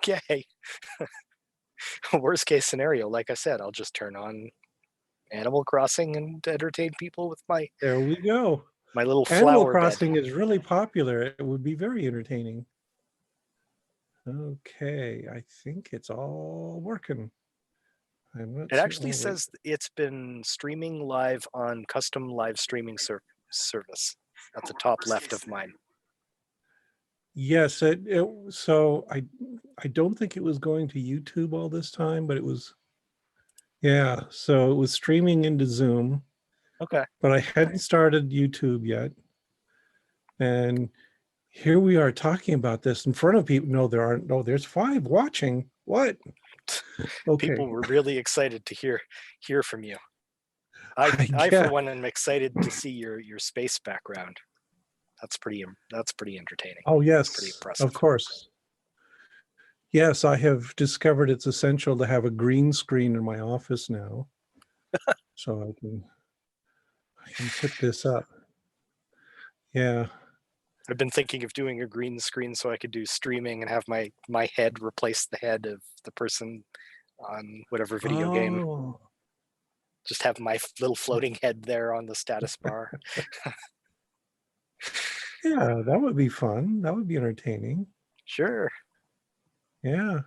Okay. Worst case scenario, like I said, I'll just turn on Animal Crossing and entertain people with There we go. my little Animal flower bed. Crossing is really popular. It would be very entertaining. Okay, I think it's all working. I'm not It actually oh, says it's been streaming live on custom live streaming service at the top left of mine. Yes, so I don't think it was going to YouTube all this time, but it was, yeah, so it was streaming into Zoom. Okay. But I hadn't started YouTube yet. And here we are talking about this in front of people. No, there aren't. No, there's 5 watching. What? Okay. People were really excited to hear from you. I for one am excited to see your space background. That's pretty entertaining. Oh yes, that's pretty impressive. Of course. Yes, I have discovered it's essential to have a green screen in my office now. So I can put this up. Yeah. I've been thinking of doing a green screen so I could do streaming and have my head replace the head of the person on whatever video game. Just have my little floating head there on the status bar. Yeah, that would be fun. That would be entertaining. Sure. Yeah.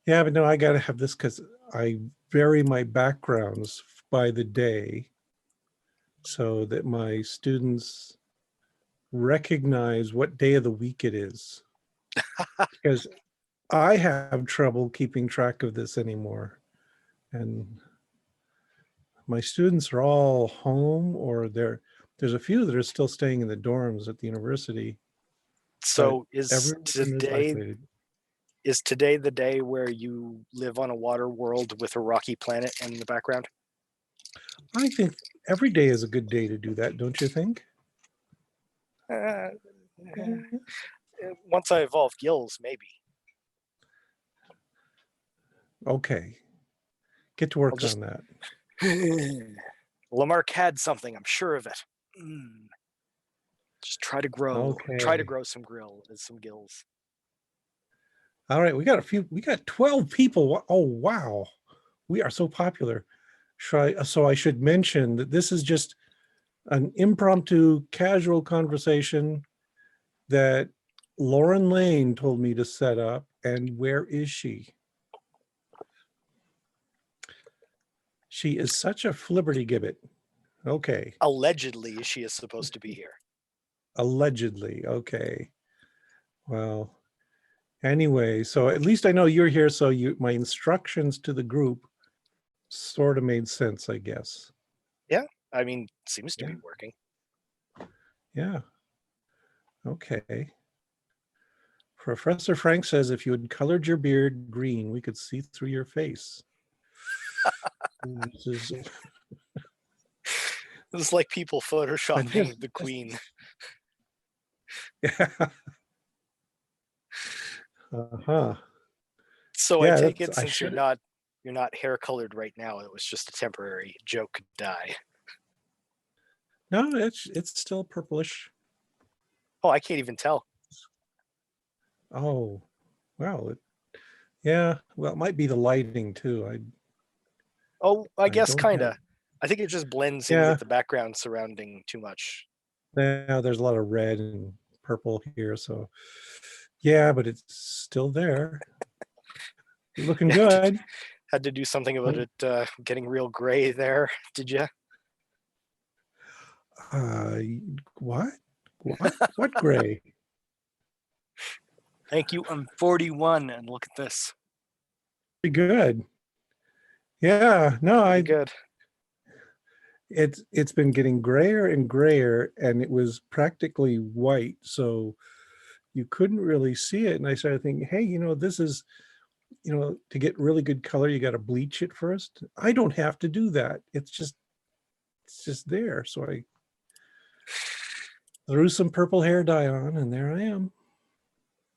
Yeah, but no, I got to have this because I vary my backgrounds by the day so that my students recognize what day of the week it is. Because I have trouble keeping track of this anymore. And my students are all home, or there's a few that are still staying in the dorms at the university. So is today the day where you live on a water world with a rocky planet in the background? I think every day is a good day to do that, don't you think? Once I evolve gills, maybe. Okay. Get to work on that. Lamarck had something, I'm sure of it. Just try to grow some gills. All right, we got 12 people. Oh, wow. We are so popular. So I should mention that this is just an impromptu, casual conversation that Lauren Lane told me to set up. And where is she? She is such a flibbertigibbet. Okay. Allegedly, she is supposed to be here. Allegedly. Okay. Well, anyway, so at least I know you're here. So my instructions to the group sort of made sense, I guess. Yeah. I mean, seems to be working. Yeah. Okay. Professor Frank says if you had colored your beard green, we could see through your face. This is like people photoshopping the Queen. Yeah. Uh-huh. So yeah, I take it since you're not hair colored right now, it was just a temporary joke dye. No, it's still purplish. Oh, I can't even tell. Oh, well, yeah. Well, it might be the lighting too. I guess kind of. I think it just blends in with the background surrounding too much. Yeah, there's a lot of red and purple here, so yeah, but it's still there. Looking good. Had to do something about it getting real gray there, did you? What? What gray? Thank you. I'm 41, and look at this. Pretty good. Yeah, no, good. It's been getting grayer and grayer, and it was practically white, so you couldn't really see it. And I started thinking, hey, this is, to get really good color, you got to bleach it first. I don't have to do that. It's just there. So I threw some purple hair dye on, and there I am.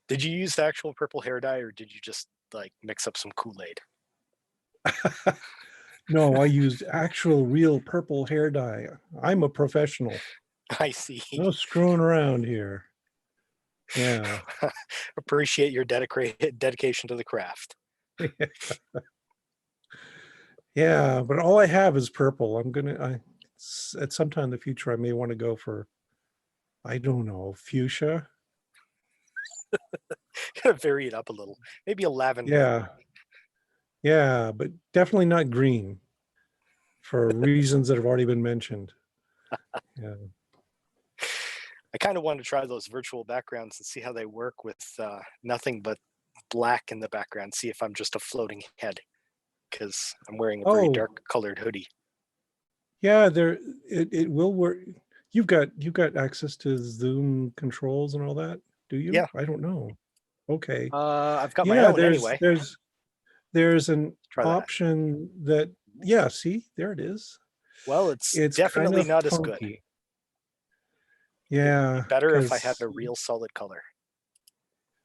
Did you use the actual purple hair dye, or did you just like mix up some Kool-Aid? No, I used actual real purple hair dye. I'm a professional. I see. No screwing around here. Yeah. Appreciate your dedication to the craft. Yeah, but all I have is purple. At some time in the future, I may want to go for, I don't know, fuchsia. Gotta vary it up a little. Maybe a lavender. Yeah. Yeah, but definitely not green for reasons that have already been mentioned. Yeah. I kind of want to try those virtual backgrounds and see how they work with nothing but black in the background. See if I'm just a floating head, because I'm wearing a very Oh, dark colored hoodie. yeah, it will work. You've got access to Zoom controls and all that, do you? Yeah, I don't know. Okay. I've got my Yeah, own there's anyway. there's there's an Try that. option that, yeah, see, there it is. Well, it's It's kind definitely of not as good. funky. It would be Yeah, better if I had because a real solid color.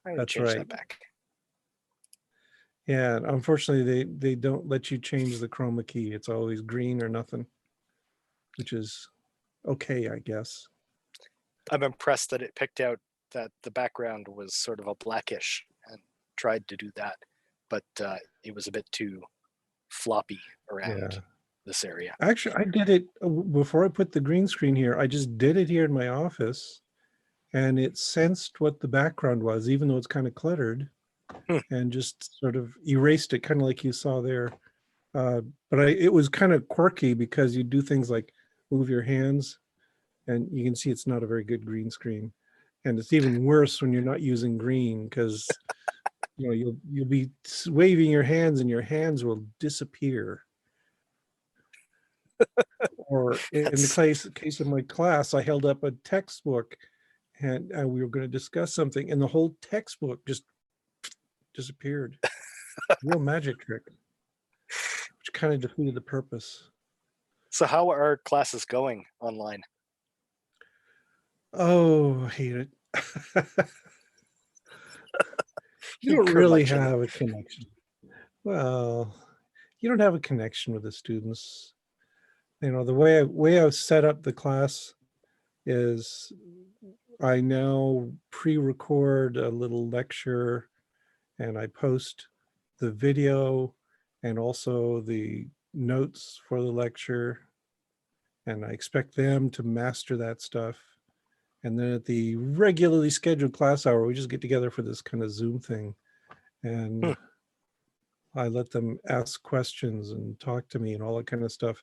I'm gonna that's change that right. back. Yeah, unfortunately, they don't let you change the chroma key. It's always green or nothing, which is okay, I guess. I'm impressed that it picked out that the background was sort of a blackish and tried to do that, but it was a bit too floppy around Yeah. this area. Actually, I did it before I put the green screen here. I just did it here in my office, and it sensed what the background was, even though it's kind of cluttered, Hmm. and just sort of erased it, kind of like you saw there. But it was kind of quirky because you do things like move your hands, and you can see it's not a very good green screen. And it's even worse when you're not using green because you'll be waving your hands and your hands will disappear. Or in the That's case of my class, I held up a textbook and we were going to discuss something, and the whole textbook just disappeared. Real magic trick, which kind of defeated the purpose. so. How are classes going online? Oh, I hate it. You You don't really curmudgeon. have a connection. Well, you don't have a connection with the students. The way I've set up the class is I now pre-record a little lecture and I post the video and also the notes for the lecture. And I expect them to master that stuff. And then at the regularly scheduled class hour, we just get together for this kind of Zoom thing. Hmm. And I let them ask questions and talk to me and all that kind of stuff.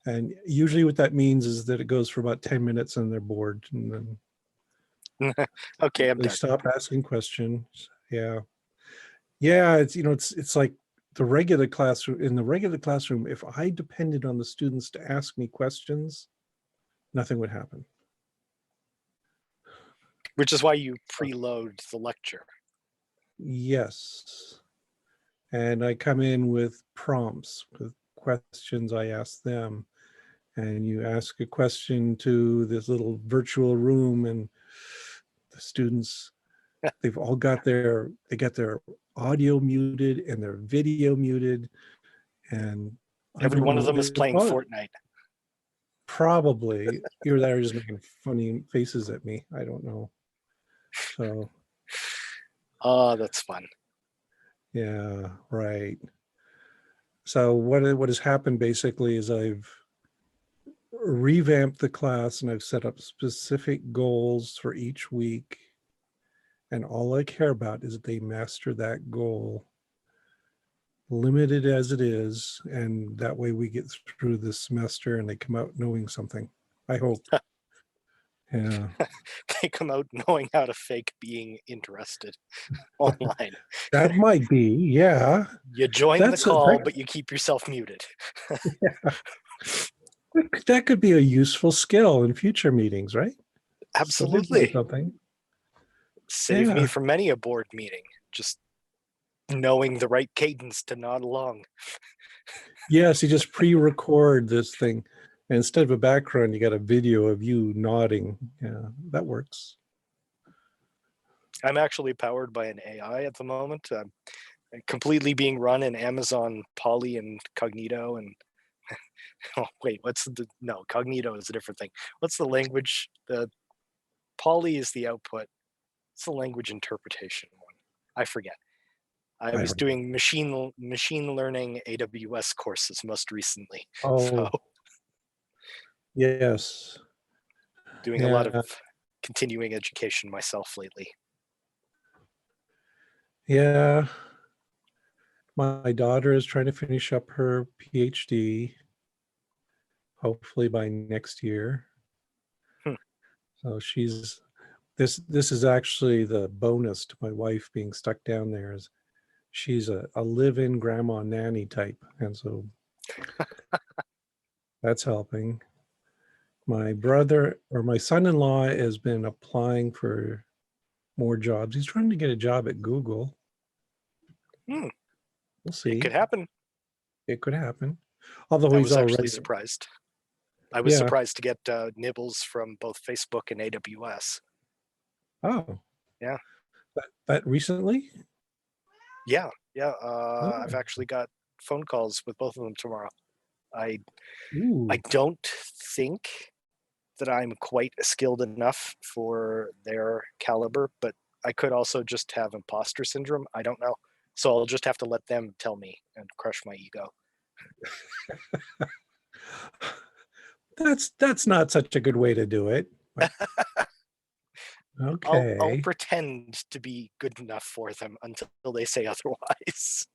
And usually what that means is that it goes for about 10 minutes and they're bored. And then Okay, I'm they done. stop asking questions. Yeah. Yeah, it's like the regular classroom. In the regular classroom, if I depended on the students to ask me questions, nothing would happen. Which is why you preload the lecture. Yes. And I come in with prompts, with questions I ask them. And you ask a question to this little virtual room, and the students, they got their audio muted and their video muted. And I Every don't one of know, them is they're playing Fortnite. probably either that or just making funny faces at me. I don't know. So Oh, that's fun. yeah, right. So what has happened basically is I've revamped the class and I've set up specific goals for each week. And all I care about is that they master that goal, limited as it is. And that way we get through this semester and they come out knowing something. I hope. Yeah. They come out knowing how to fake being interested online. That might be, yeah. You join the That's call, but you keep yourself muted. that could be a useful skill in future meetings, right? Somebody say Absolutely. something. Saved me Yeah. from many a board meeting. Just knowing the right cadence to nod along. Yes, you just pre-record this thing. And instead of a background, you got a video of you nodding. Yeah, that works. I'm actually powered by an AI at the moment. I'm completely being run in Amazon Poly and Cognito. And oh wait, Cognito is a different thing. What's the language? The Poly is the output. It's the language interpretation one. I forget. I I was don't know. doing machine learning AWS courses most recently. So Oh, yes. doing a lot of Yeah. continuing education myself lately. Yeah. My daughter is trying to finish up her PhD, hopefully by next year. Hmm. So this is actually the bonus to my wife being stuck down there, is she's a live-in grandma nanny type. And so that's helping. My brother or my son-in-law has been applying for more jobs. He's trying to get a job at Google. Hmm. We'll It could see. happen. It could happen. Although I he's was actually already, surprised. I was yeah. surprised to get nibbles from both Facebook and AWS. Oh, Yeah. that recently? Yeah. I've Oh, actually got phone calls with both of them tomorrow. I ooh. don't think that I'm quite skilled enough for their caliber, but I could also just have imposter syndrome. I don't know. So I'll just have to let them tell me and crush my ego. That's not such a good way to do it. But I'll okay. pretend to be good enough for them until they say otherwise.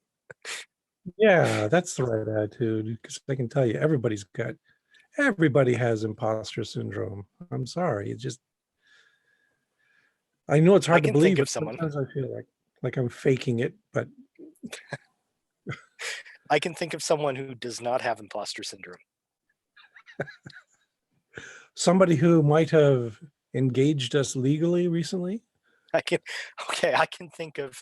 Yeah, that's the right attitude. Because I can tell you, everybody has imposter syndrome. I'm sorry. It's just, I know it's I hard to can think believe, of but someone. sometimes I feel like I'm faking it. But I can think of someone who does not have imposter syndrome. somebody who might have engaged us legally recently. I can think of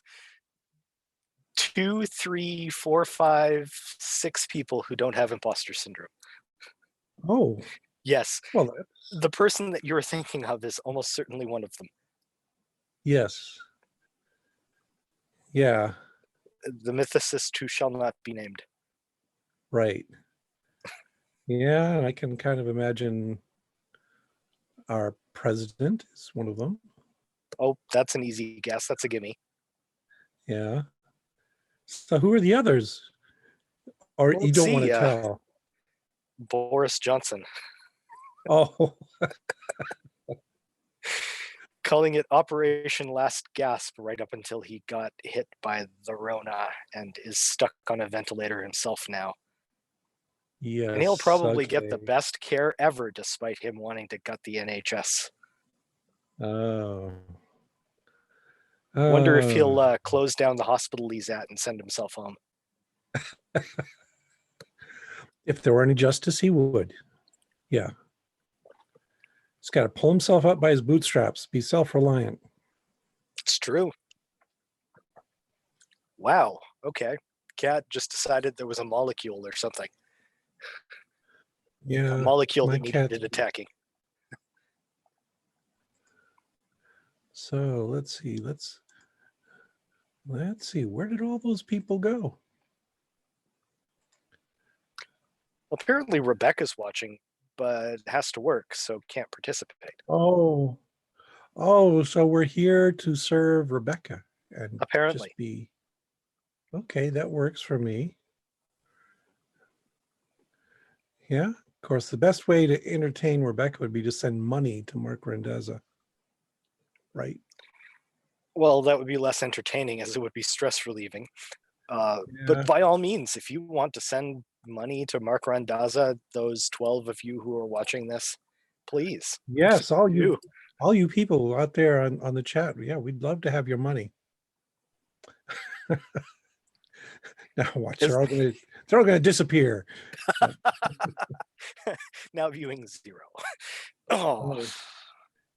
2, 3, 4, 5, 6 people who don't have imposter syndrome. Oh, Yes, well, the person that you're thinking of is almost certainly one of them. yes. Yeah, The mythicist who shall not be named. right. Yeah, I can kind of imagine our president is one of them. Oh, that's an easy guess. That's a gimme. Yeah. So who are the others? Or Well, you let's don't want to see. tell? Boris Johnson, Oh, calling it Operation Last Gasp right up until he got hit by the Rona and is stuck on a ventilator himself now. And he'll yes. probably get the Okay. best care ever despite him wanting to gut the NHS. Oh. Wonder if he'll Oh. close down the hospital he's at and send himself home. If there were any justice, he would. Yeah. He's got to pull himself up by his bootstraps, be self-reliant. It's true. Wow. Okay. Cat just decided there was a molecule or something. A Yeah. molecule My that cat's. needed attacking. So let's see. Let's see. Where did all those people go? Apparently Rebecca's watching, but has to work, so can't participate. Oh. Oh, so we're here to serve Rebecca and Apparently. just be okay. That works for me. Yeah. Of course, the best way to entertain Rebecca would be to send money to Mark Rendezza. Right. Well, that would be less entertaining as it would be stress relieving. But Yeah. by all means, if you want to send money to Mark Randazza, those 12 of you who are watching this, please Yes, do. all you people out there on the chat. Yeah, we'd love to have your money. Now watch, they're all gonna disappear. But, Now viewing 0. Oh,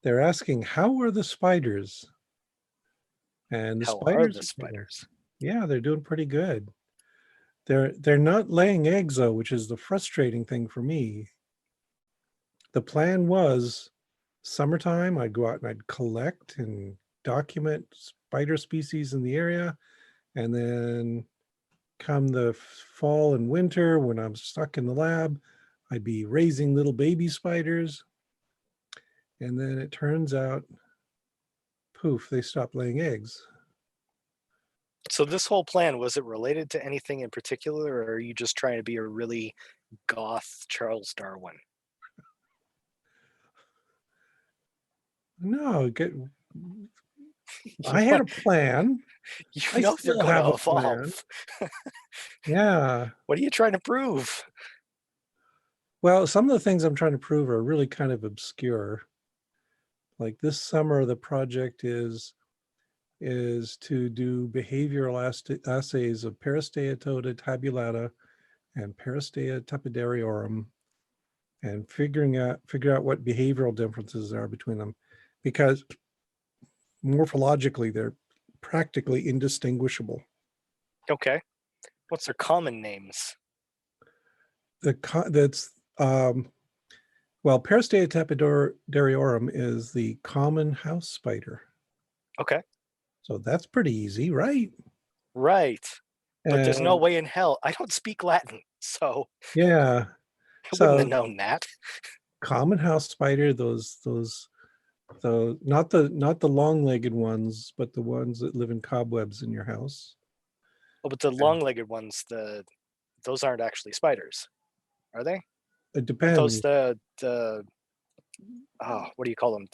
they're asking, how are the spiders? And the how are spiders the are doing, spiders? yeah, they're doing pretty good. They're not laying eggs though, which is the frustrating thing for me. The plan was summertime, I'd go out and I'd collect and document spider species in the area. And then come the fall and winter, when I'm stuck in the lab, I'd be raising little baby spiders. And then it turns out poof, they stop laying eggs. So this whole plan, was it related to anything in particular, or are you just trying to be a really goth Charles Darwin? No, I had a plan. You I know they're still going have to a plan. evolve. Yeah. What are you trying to prove? Well, some of the things I'm trying to prove are really kind of obscure. Like this summer, the project is to do behavioral assays of Peristeatoda tabulata and Peristea tapidariorum, and figure out what behavioral differences there are between them, because morphologically they're practically indistinguishable. Okay. What's their common names? That's well, Peristea tapidariorum is the common house spider. Okay. So that's pretty easy, right? Right. But there's no And way in hell. I don't speak Latin, so yeah, I wouldn't have so known that. common house spider, those not the long-legged ones, but the ones that live in cobwebs in your house. Oh, but the And long-legged ones, those aren't actually spiders, are they? it Aren't those depends. what do you call them?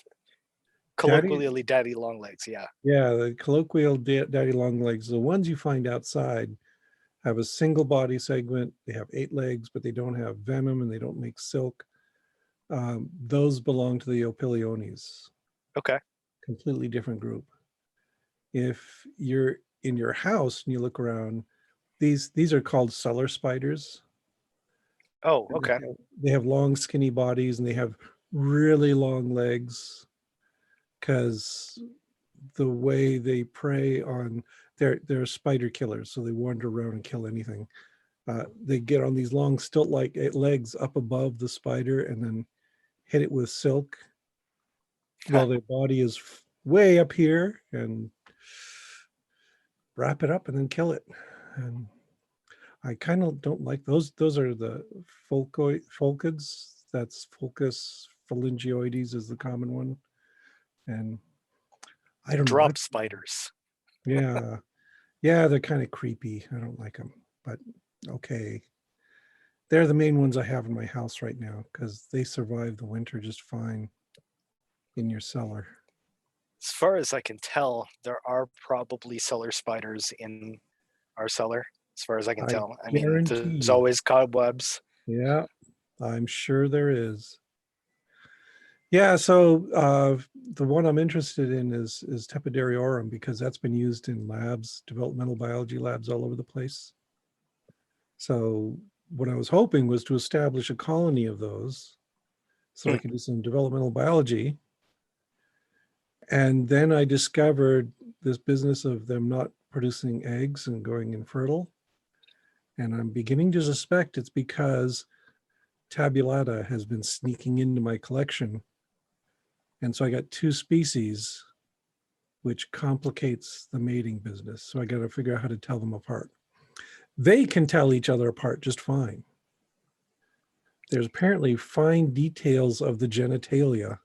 Daddy, Colloquially, daddy long legs. Yeah. yeah, the colloquial daddy long legs, the ones you find outside, have a single body segment. They have 8 legs, but they don't have venom and they don't make silk. Those belong to the Opiliones, Okay. completely different group. If you're in your house and you look around, these are called cellar spiders. Oh, okay. They have long, skinny bodies and they have really long legs because the way they prey on, they're spider killers, so they wander around and kill anything. They get on these long stilt-like legs up above the spider and then hit it with silk while their body is way up here, and wrap it up and then kill it. And I kind of don't like those. Those are the folcids. That's Fulcus phalangoides is the common one. And I don't know. Drop spiders. Yeah. Yeah, they're kind of creepy. I don't like them, but okay. They're the main ones I have in my house right now because they survive the winter just fine in your cellar. As far as I can tell, there are probably cellar spiders in our cellar. As far as I can I tell. I mean, guarantee there's you. always cobwebs. Yeah, I'm sure there is. Yeah, so the one I'm interested in is Tepidariorum because that's been used in labs, developmental biology labs all over the place. So what I was hoping was to establish a colony of those so I could do some developmental biology. And then I discovered this business of them not producing eggs and going infertile. And I'm beginning to suspect it's because tabulata has been sneaking into my collection. And so I got 2 species, which complicates the mating business. So I got to figure out how to tell them apart. They can tell each other apart just fine. There's apparently fine details of the genitalia.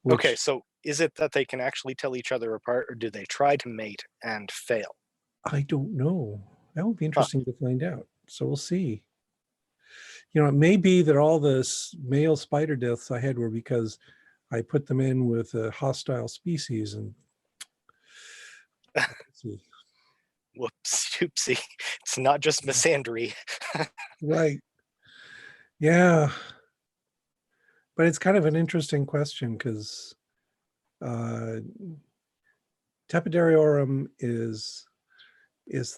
Okay, Which so is it that they can actually tell each other apart, or do they try to mate and fail? I don't know. That would be interesting to find out. So we'll see. You know, it may be that all the male spider deaths I had were because I put them in with a hostile species and see. Whoops, oopsie. It's not just misandry. Right. Yeah. But it's kind of an interesting question because Tepidariorum is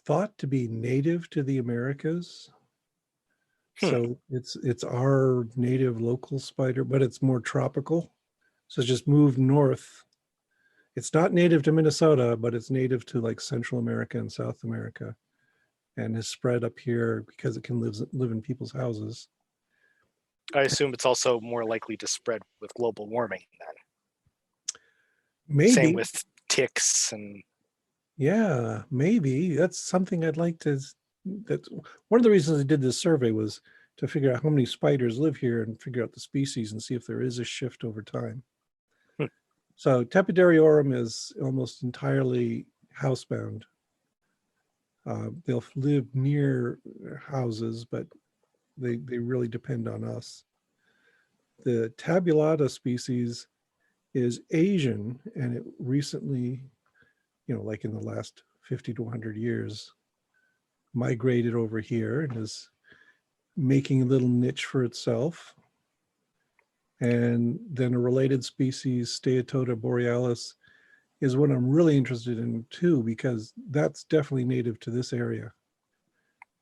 thought to be native to the Americas. So it's our native local spider, but it's more tropical. So it's just moved north. It's not native to Minnesota, but it's native to like Central America and South America, and has spread up here because it can live in people's houses. I assume it's also more likely to spread with global warming then. Same Maybe. with ticks and Yeah, maybe. That's something I'd like to. That's one of the reasons I did this survey was to figure out how many spiders live here and figure out the species and see if there is a shift over time. So Tepidariorum is almost entirely housebound. They'll live near houses, but they really depend on us. The tabulata species is Asian, and it recently, like in the last 50 to 100 years, migrated over here and is making a little niche for itself. And then a related species, Steatota borealis, is what I'm really interested in too, because that's definitely native to this area.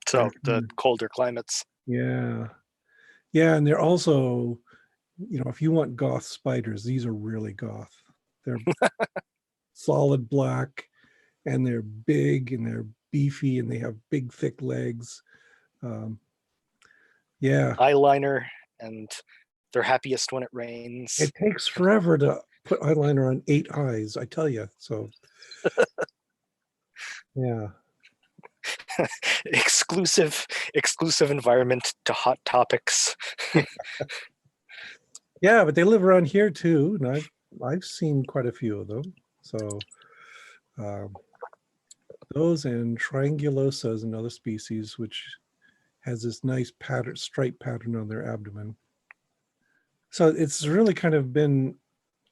So the colder climates. Yeah. Yeah, and they're also, if you want goth spiders, these are really goth. They're solid black, and they're big, and they're beefy, and they have big, thick legs. Yeah. Eyeliner, and they're happiest when it rains. It takes forever to put eyeliner on 8 eyes, I tell you. So, yeah. exclusive environment to hot topics. Yeah, but they live around here too, and I've seen quite a few of them. So those, and Triangulosa is another species which has this nice pattern, stripe pattern on their abdomen. So it's really kind of been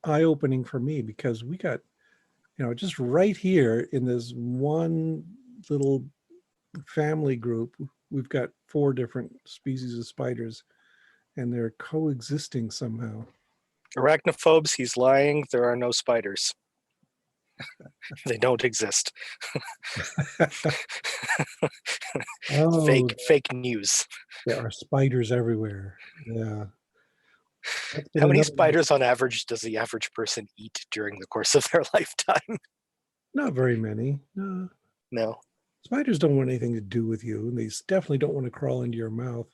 eye-opening for me, because we got, just right here in this one little family group, we've got 4 different species of spiders, and they're coexisting somehow. Arachnophobes, he's lying. There are no spiders. They don't exist. Oh, fake news. there are spiders everywhere. Yeah. That's been How many another, spiders on average does the average person eat during the course of their lifetime? not very many. No. No. Spiders don't want anything to do with you, and they definitely don't want to crawl into your mouth.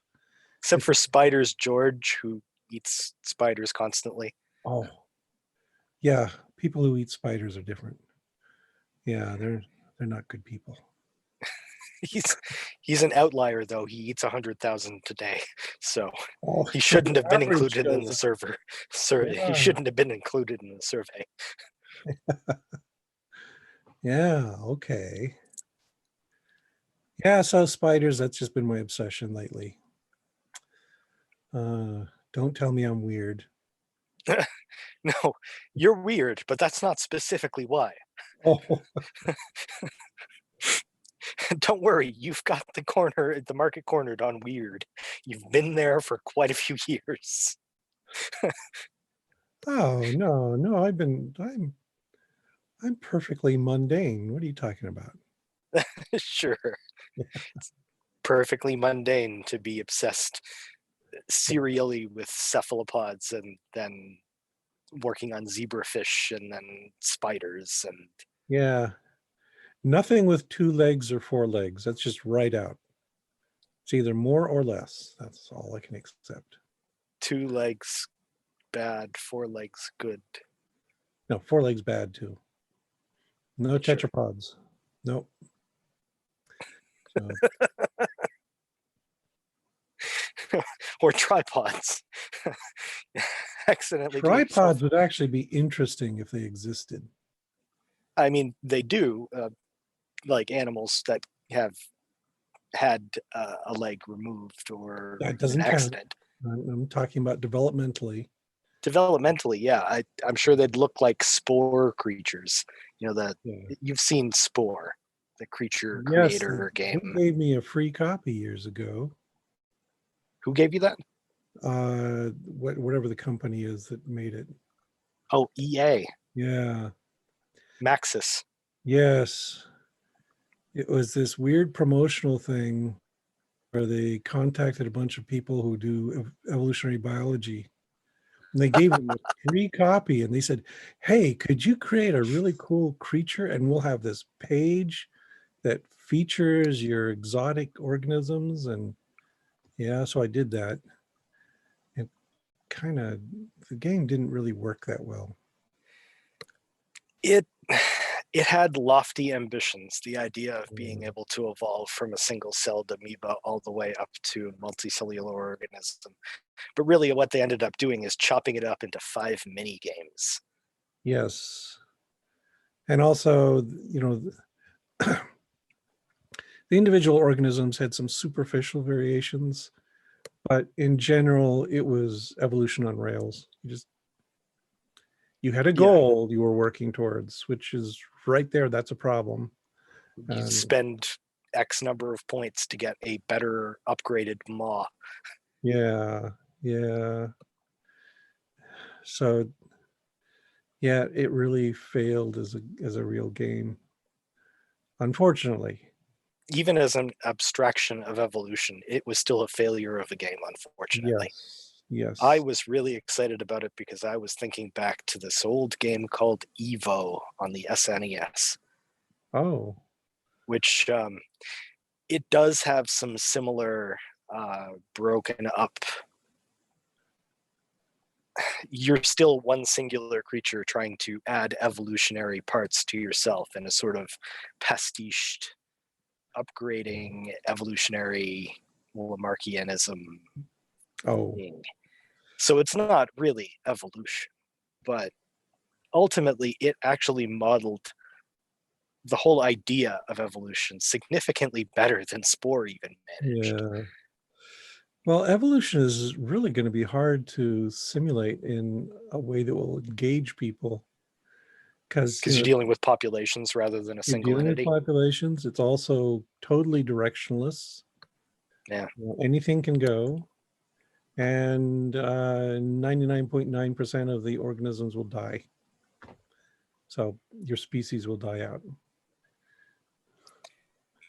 Except for Spiders George, who eats spiders constantly. Oh, yeah. People who eat spiders are different. Yeah, they're not good people. He's an outlier, though. He eats 100,000 a day, so he So shouldn't have been average included in the goes- server. Yeah. He shouldn't have been included in the survey. Yeah, okay. Yeah, so spiders, that's just been my obsession lately. Don't tell me I'm weird. No, you're weird, but that's not specifically why. Oh, Don't worry, you've got the market cornered on weird. You've been there for quite a few years. oh no, I'm perfectly mundane. What are you talking about? Sure. It's perfectly mundane to be obsessed serially with cephalopods and then working on zebrafish and then spiders and Yeah. Nothing with 2 legs or 4 legs. That's just right out. It's either more or less. That's all I can accept. 2 legs bad, 4 legs good. No, 4 legs bad too. No Sure. tetrapods. Nope. So, Or tripods. Accidentally do yourself. tripods would actually be interesting if they existed. I mean, they do, like animals that have had a leg removed or That doesn't an count. accident. I'm talking about developmentally. Developmentally, yeah, I'm sure they'd look like spore creatures. Yeah. You've seen Spore, the creature Yes, creator they game. gave me a free copy years ago. Who gave you that? Whatever the company is that made it. Oh, EA. Yeah. Maxis. Yes. It was this weird promotional thing where they contacted a bunch of people who do evolutionary biology. And they gave them a free copy, and they said, hey, could you create a really cool creature, and we'll have this page that features your exotic organisms. And yeah, so I did that. And the game didn't really work that well. It had lofty ambitions, the idea of being able to evolve from a single-celled amoeba all the way up to a multicellular organism. But really what they ended up doing is chopping it up into 5 mini games. Yes. And also, the individual organisms had some superficial variations, but in general, it was evolution on rails. You had a Yeah, goal you were working towards, which is right there. That's a problem. you spend X number of points to get a better upgraded maw. Yeah, yeah. So yeah, it really failed as a real game, unfortunately. Even as an abstraction of evolution, it was still a failure of a game, unfortunately. Yes, I yes. was really excited about it because I was thinking back to this old game called Evo on the SNES, Oh, which it does have some similar broken up. You're still one singular creature trying to add evolutionary parts to yourself in a sort of pastiched, upgrading evolutionary Lamarckianism oh, thing. So it's not really evolution, but ultimately it actually modeled the whole idea of evolution significantly better than Spore even managed. yeah. Well, evolution is really going to be hard to simulate in a way that will engage people because, Because you're dealing with populations rather than a you're single dealing with entity. populations. It's also totally directionless. Yeah. Anything can go, and 99.9% of the organisms will die. So your species will die out.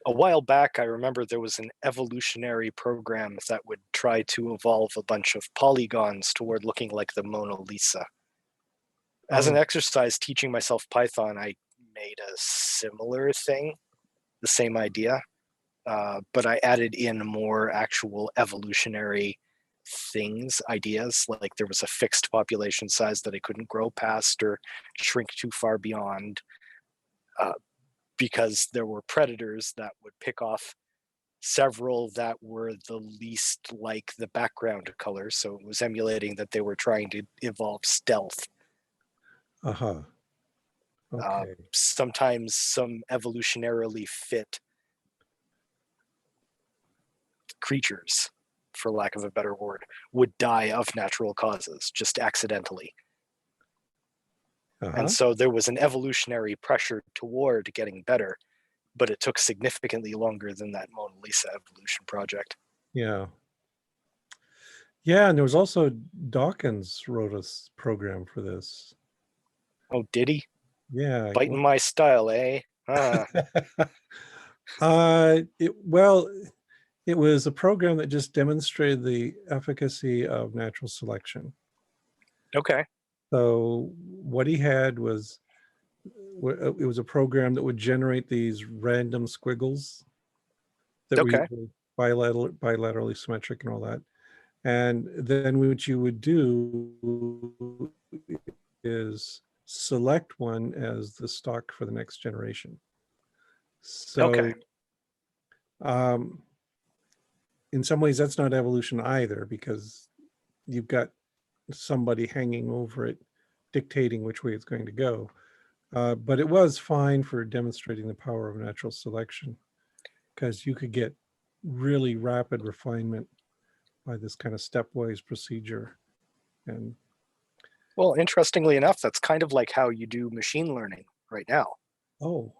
A while back, I remember there was an evolutionary program that would try to evolve a bunch of polygons toward looking like the Mona Lisa. As an Oh, exercise teaching myself Python, I made a similar thing, the same idea, but I added in more actual evolutionary things, ideas, like there was a fixed population size that I couldn't grow past or shrink too far beyond, uh, because there were predators that would pick off several that were the least like the background color. So it was emulating that they were trying to evolve stealth. uh-huh. Okay. Sometimes some evolutionarily fit creatures, for lack of a better word, would die of natural causes, just accidentally. And Uh-huh. so there was an evolutionary pressure toward getting better, but it took significantly longer than that Mona Lisa evolution project. Yeah. Yeah, and there was also Dawkins wrote a program for this. Oh, did he? Yeah. Biting my style, eh? Ah, Well, it was a program that just demonstrated the efficacy of natural selection. okay. So what he had was, it was a program that would generate these random squiggles that were Okay. usually bilaterally symmetric and all that. And then what you would do is select one as the stock for the next generation. Okay. So um, in some ways, that's not evolution either, because you've got somebody hanging over it, dictating which way it's going to go. But it was fine for demonstrating the power of natural selection, because you could get really rapid refinement by this kind of stepwise procedure. And Well, interestingly enough, that's kind of like how you do machine learning right now. oh,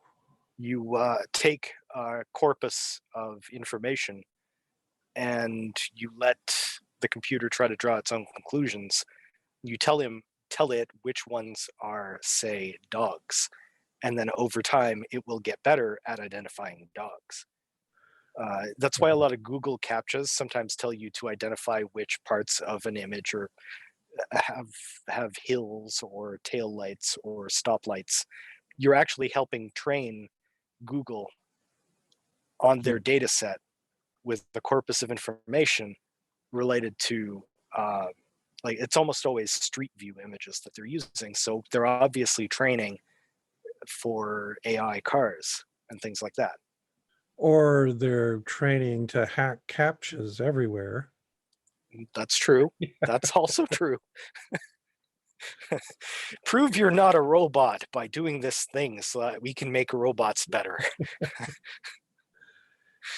You take a corpus of information and you let the computer try to draw its own conclusions. You tell it which ones are, say, dogs, and then over time it will get better at identifying dogs. That's why a lot of Google CAPTCHAs sometimes tell you to identify which parts of an image or have have hills or tail lights or stoplights. You're actually helping train Google on yeah. their data set with the corpus of information related to like it's almost always street view images that they're using. So they're obviously training for AI cars and things like that. Or they're training to hack captchas everywhere. That's true. That's also true. Prove you're not a robot by doing this thing so that we can make robots better.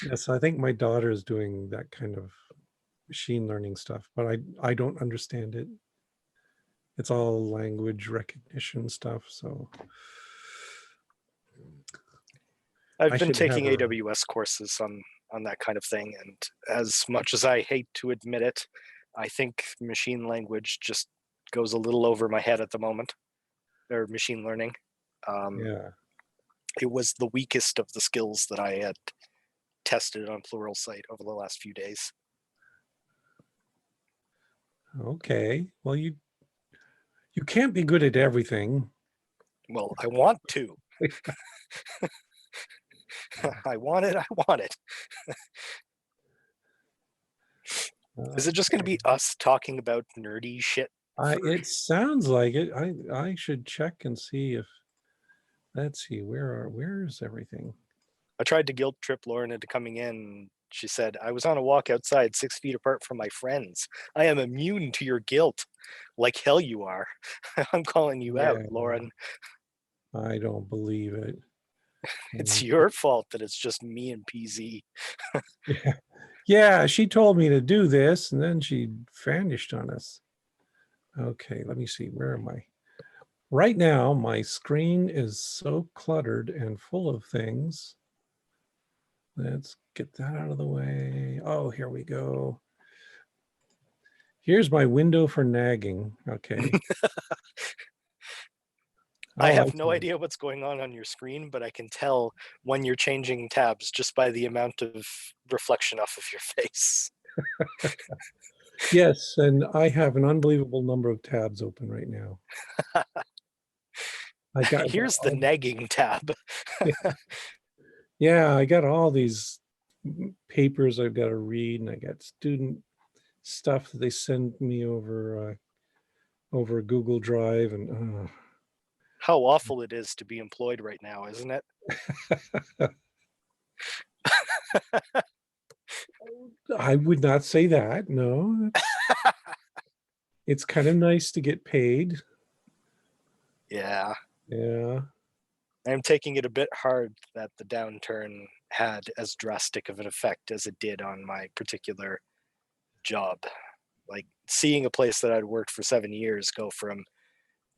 Yes, I think my daughter is doing that kind of machine learning stuff, but I don't understand it. It's all language recognition stuff, so I've I been should have taking her. AWS courses on that kind of thing, and as much as I hate to admit it, I think machine language just goes a little over my head at the moment, or machine learning. Yeah. It was the weakest of the skills that I had tested on Pluralsight over the last few days. Okay. Well, you can't be good at everything. Well, I want to. I want it. Is it just going to be us talking about nerdy shit? It sounds like it. I should check and see if, let's see, where is everything? I tried to guilt trip Lauren into coming in. She said, I was on a walk outside 6 feet apart from my friends. I am immune to your guilt. Like hell you are. I'm calling you out, Yeah, Lauren. I don't believe it. It's your fault that it's just me and PZ. Yeah. Yeah, she told me to do this and then she vanished on us. Okay, let me see. Where am I? Right now, my screen is so cluttered and full of things. Let's get that out of the way. Oh, here we go. Here's my window for nagging. Okay. I Oh, I have no see. idea what's going on your screen, but I can tell when you're changing tabs just by the amount of reflection off of your face. Yes, and I have an unbelievable number of tabs open right now. I got Here's the nagging tab. yeah, I got all these papers I've got to read, and I got student stuff that they send me over Google Drive, and How awful it is to be employed right now, isn't it? I would not say that. No, it's kind of nice to get paid. Yeah. Yeah. I'm taking it a bit hard that the downturn had as drastic of an effect as it did on my particular job. Like seeing a place that I'd worked for 7 years go from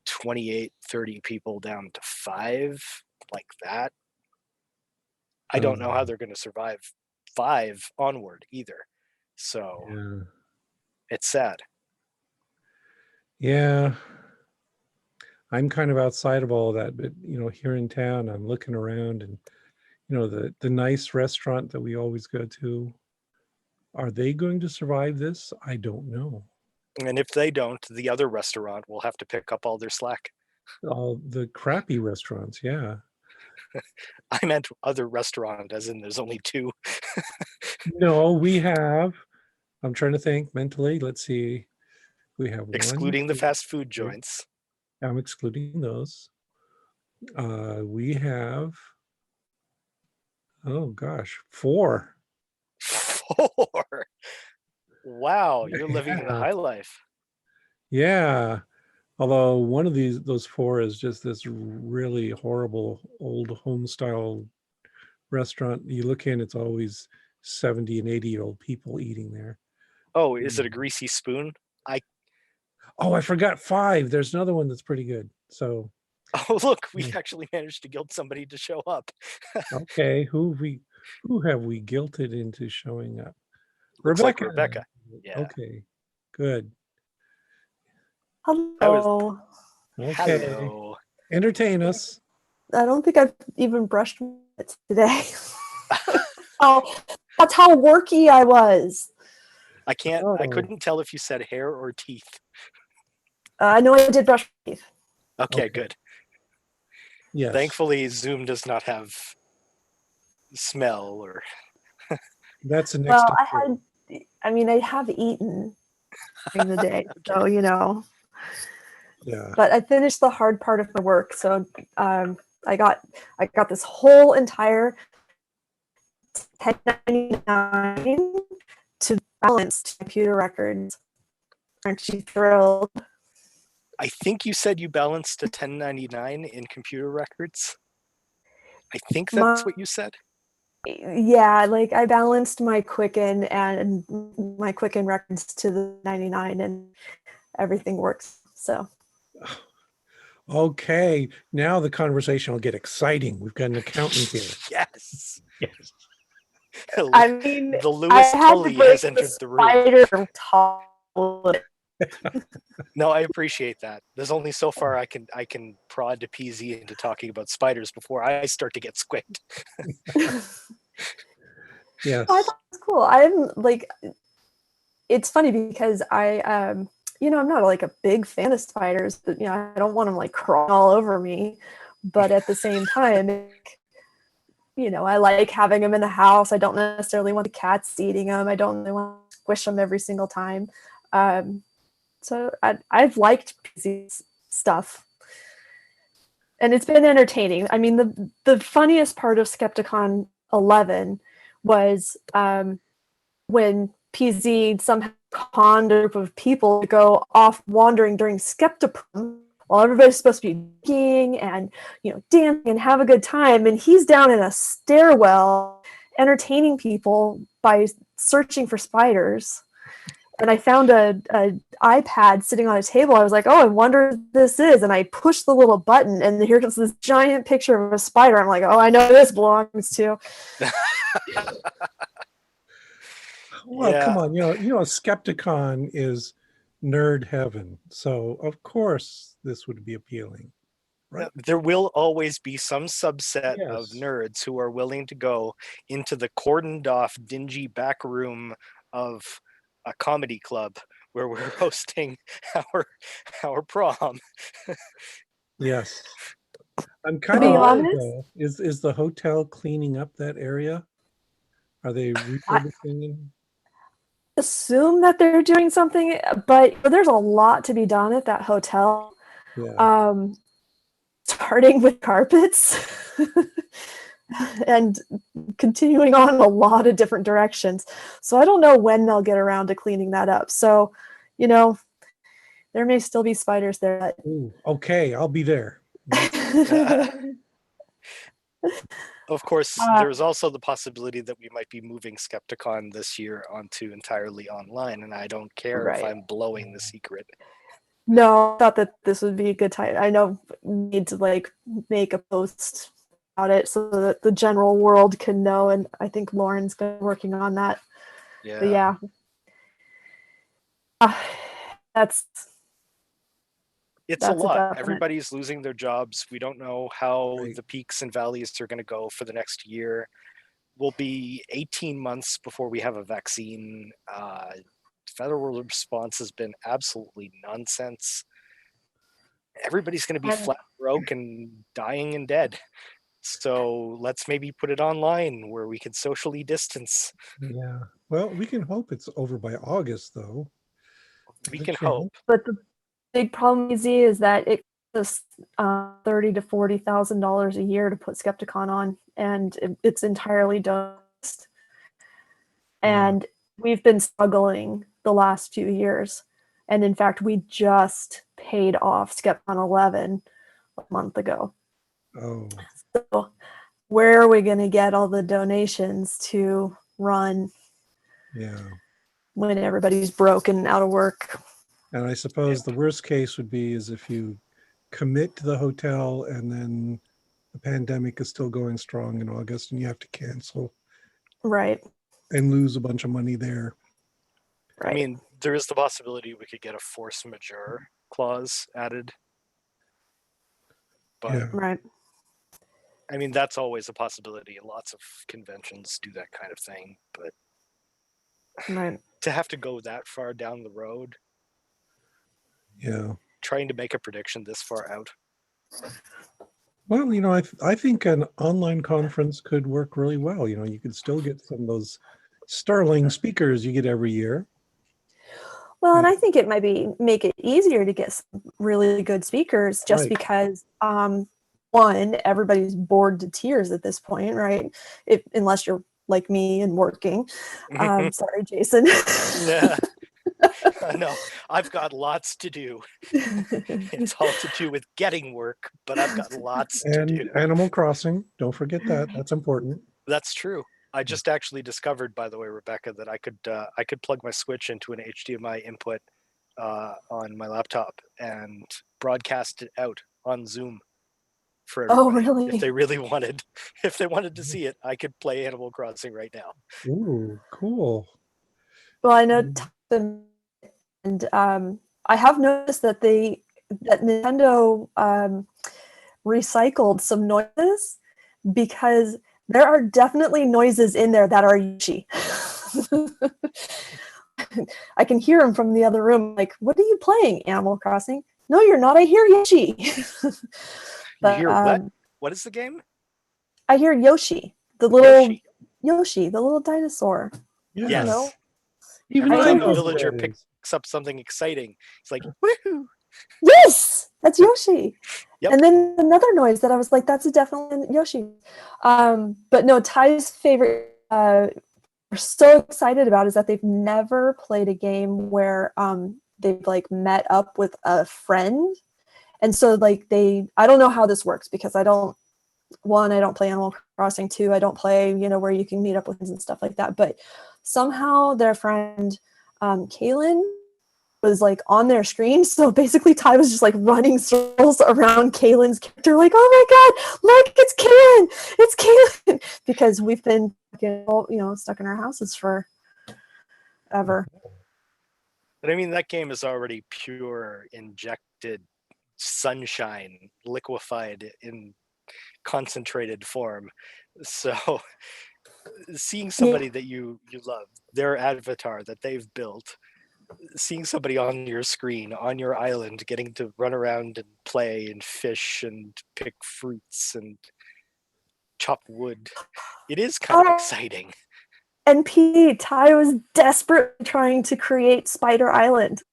28, 30 people down to 5 like that. I don't know how they're going to survive 5 onward either. So Yeah. it's sad. Yeah. I'm kind of outside of all that, but here in town, I'm looking around, and the nice restaurant that we always go to, are they going to survive this? I don't know. And if they don't, the other restaurant will have to pick up all their slack. All the crappy restaurants, yeah. I meant other restaurant, as in there's only 2. No, I'm trying to think mentally. Let's see. We have one. Excluding the two, fast food three. joints. I'm excluding those. We have, oh gosh, 4. 4. Wow, you're living the Yeah. high life. Yeah. Although one of those 4 is just this really horrible old home style restaurant. You look in, it's always 70 and 80-year-old people eating there. Oh, is it a greasy spoon? Oh, I forgot 5. There's another one that's pretty good. So, oh look, we actually managed to guilt somebody to show up. okay, who have we guilted into showing up? Looks like Rebecca. Rebecca. Yeah. Okay, good. Hello. Okay. Hello. Entertain us. I don't think I've even brushed my teeth today. Oh, that's how worky I was. I Oh. couldn't tell if you said hair or teeth. I know I did brush my teeth. Okay, good. Yes. Thankfully, Zoom does not have smell or. That's the next. Well, I have eaten during the day, okay. So Yeah. But I finished the hard part of my work, so I got this whole entire 1099 to balance computer records. Aren't you thrilled? I think you said you balanced a 1099 in computer records. I think that's what you said. Yeah, like I balanced my Quicken and my Quicken records to the 99 and everything works. So Okay, now the conversation will get exciting. We've got an accountant here. Yes. Yes. I mean, The I Lewis had to Tully break has the entered the room. spider from tolerance. No, I appreciate that. There's only so far I can prod to PZ into talking about spiders before I start to get squicked. Yes. I thought it was cool. I'm like, it's funny because I, you know, I'm not like a big fan of spiders, but you know, I don't want them like crawling all over me. But at the same time, you know, I like having them in the house. I don't necessarily want the cats eating them. I don't really want to squish them every single time. So I've liked PZ's stuff. And it's been entertaining. I mean, the funniest part of Skepticon 11 was when PZ somehow conned a group of people to go off wandering during Skepticon while everybody's supposed to be drinking and, you know, dancing and have a good time. And he's down in a stairwell entertaining people by searching for spiders. And I found a iPad sitting on a table. I was like, oh, I wonder what this is. And I pushed the little button, and here comes this giant picture of a spider. I'm like, oh, I know who this belongs to. Well, Yeah. come on, Skepticon is nerd heaven. So of course this would be appealing. Right? There will always be some subset of Yes. nerds who are willing to go into the cordoned off, dingy back room of a comedy club where we're hosting our prom. Yes. I'm kind be of worried honest, though. Is the hotel cleaning up that area? Are they refurbishing? assume that they're doing something, but there's a lot to be done at that hotel. Yeah. Starting with carpets and continuing on in a lot of different directions. So I don't know when they'll get around to cleaning that up. So, you know, there may still be spiders there. Ooh, okay, I'll be there. Of course, there's also the possibility that we might be moving Skepticon this year onto entirely online, and I don't care if I'm blowing the secret. No, I thought that this would be a good time. I know we need to like make a post about it so that the general world can know, and I think Lauren's been working on that. Yeah. But yeah. That's It's a lot. definite. Everybody's losing their jobs. We don't know how Right. the peaks and valleys are going to go for the next year. We'll be 18 months before we have a vaccine. Federal response has been absolutely nonsense. Everybody's going to be flat broke and dying and dead. So let's maybe put it online where we can socially distance. Yeah. Well, we can hope it's over by August, though. We can hope. But the big problem is that it costs $30,000 to $40,000 a year to put Skepticon on, and it's entirely dust. And we've been struggling the last few years. And in fact, we just paid off Skepticon 11 a month ago. Oh. So where are we going to get all the donations to run when everybody's broken and out of work? And I suppose the worst case would be is if you commit to the hotel and then the pandemic is still going strong in August and you have to cancel. Right. And lose a bunch of money there. Right. I mean, there is the possibility we could get a force majeure clause added. But right. I mean, that's always a possibility. Lots of conventions do that kind of thing, but to have to go that far down the road, trying to make a prediction this far out. Well, I think an online conference could work really well. You could still get some of those sterling speakers you get every year. Well, and I think it might make it easier to get some really good speakers just because one, everybody's bored to tears at this point, right? Unless you're like me and working. Sorry, Jason. Yeah. No, I've got lots to do. It's all to do with getting work, but I've got lots to And do. Animal Crossing, don't forget that. That's important. That's true. I just actually discovered, by the way, Rebecca, that I could plug my Switch into an HDMI input on my laptop and broadcast it out on Zoom for Oh, everybody. really? If they really wanted, if they wanted to see it, I could play Animal Crossing right now. Ooh, cool. Well, I know, and I have noticed that Nintendo recycled some noises, because there are definitely noises in there that are Yoshi. I can hear them from the other room. Like, what are you playing, Animal Crossing? No, you're not. I hear Yoshi. You hear what? What is the game? I hear Yoshi, the little Yoshi. the little dinosaur. Yes. You know? Even Every I time like a this. villager picks up something exciting, it's like, woohoo! Yes, that's Yoshi. Yep. And then another noise that I was like, that's definitely Yoshi. But no, Ty's favorite, we're so excited about, is that they've never played a game where they've like met up with a friend. And so like I don't know how this works, because I don't play Animal Crossing. 2, I don't play, where you can meet up with friends and stuff like that. But somehow their friend, Kaylin, was like on their screen. So basically Ty was just like running circles around Kaylin's character, like, oh my God, look, it's Kaylin. Because we've been, stuck in our houses for ever. But I mean, that game is already pure injected sunshine, liquefied in concentrated form. So seeing somebody that you love, their avatar that they've built, seeing somebody on your screen, on your island, getting to run around and play and fish and pick fruits and chop wood, it is kind of exciting. And Pete, Ty was desperately trying to create Spider Island.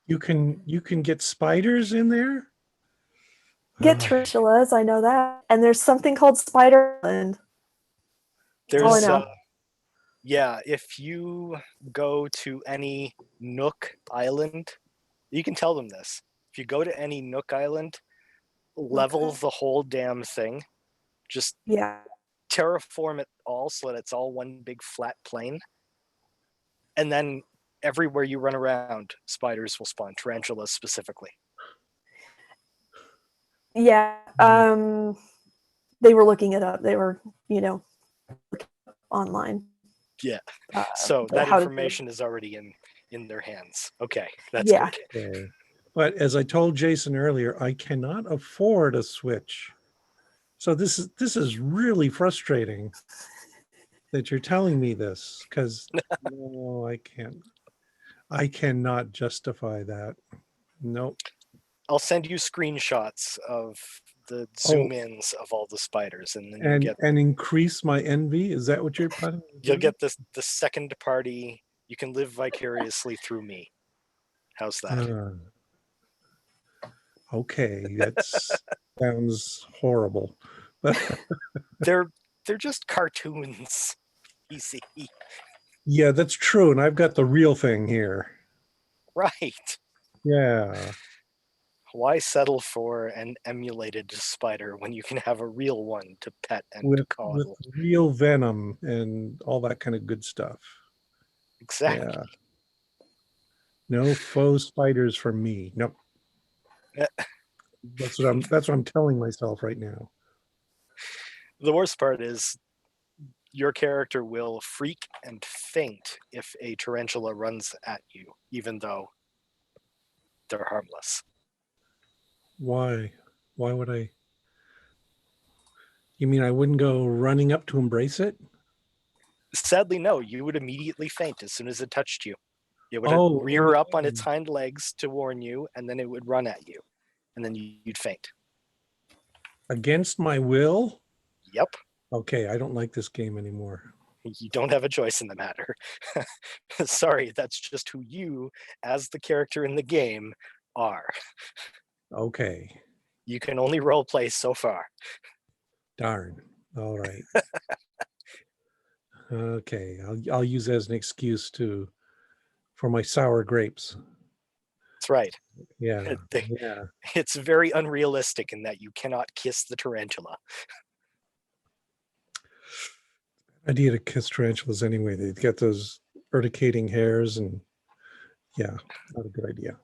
You can get spiders in there? Get tarantulas, I know that. And there's something called Spider Island. That's all I know. Yeah, if you go to any Nook Island, you can tell them this. If you go to any Nook Island, level the whole damn thing. Just terraform it all so that it's all one big flat plane. And then everywhere you run around, spiders will spawn, tarantulas specifically. Yeah. They were looking it up. They were, online. Yeah. So that information is already in their hands. Okay, that's good. Okay. But as I told Jason earlier, I cannot afford a Switch. So this is really frustrating that you're telling me this, because no, I cannot justify that. Nope. I'll send you screenshots of the zoom ins of all the spiders, and then and increase my envy. Is that what you're planning? You'll get the second party. You can live vicariously through me. How's that? Okay, that sounds horrible, but they're just cartoons. Easy. Yeah, that's true, and I've got the real thing here. Right. Yeah. Why settle for an emulated spider when you can have a real one to pet and with coddle? Real venom and all that kind of good stuff. Exactly. Yeah. No faux spiders for me. Nope. That's what I'm telling myself right now. The worst part is your character will freak and faint if a tarantula runs at you, even though they're harmless. Why? Why would I? You mean I wouldn't go running up to embrace it? Sadly, no. You would immediately faint as soon as it touched you. It would rear up on its hind legs to warn you, and then it would run at you, and then you'd faint. Against my will? Yep. Okay, I don't like this game anymore. You don't have a choice in the matter. Sorry, that's just who you, as the character in the game, are. Okay. You can only role play so far. Darn. All right. Okay, I'll use that as an excuse to for my sour grapes. That's right. Yeah. Yeah. It's very unrealistic in that you cannot kiss the tarantula. Idea to kiss tarantulas anyway. They get those urticating hairs, and yeah, not a good idea.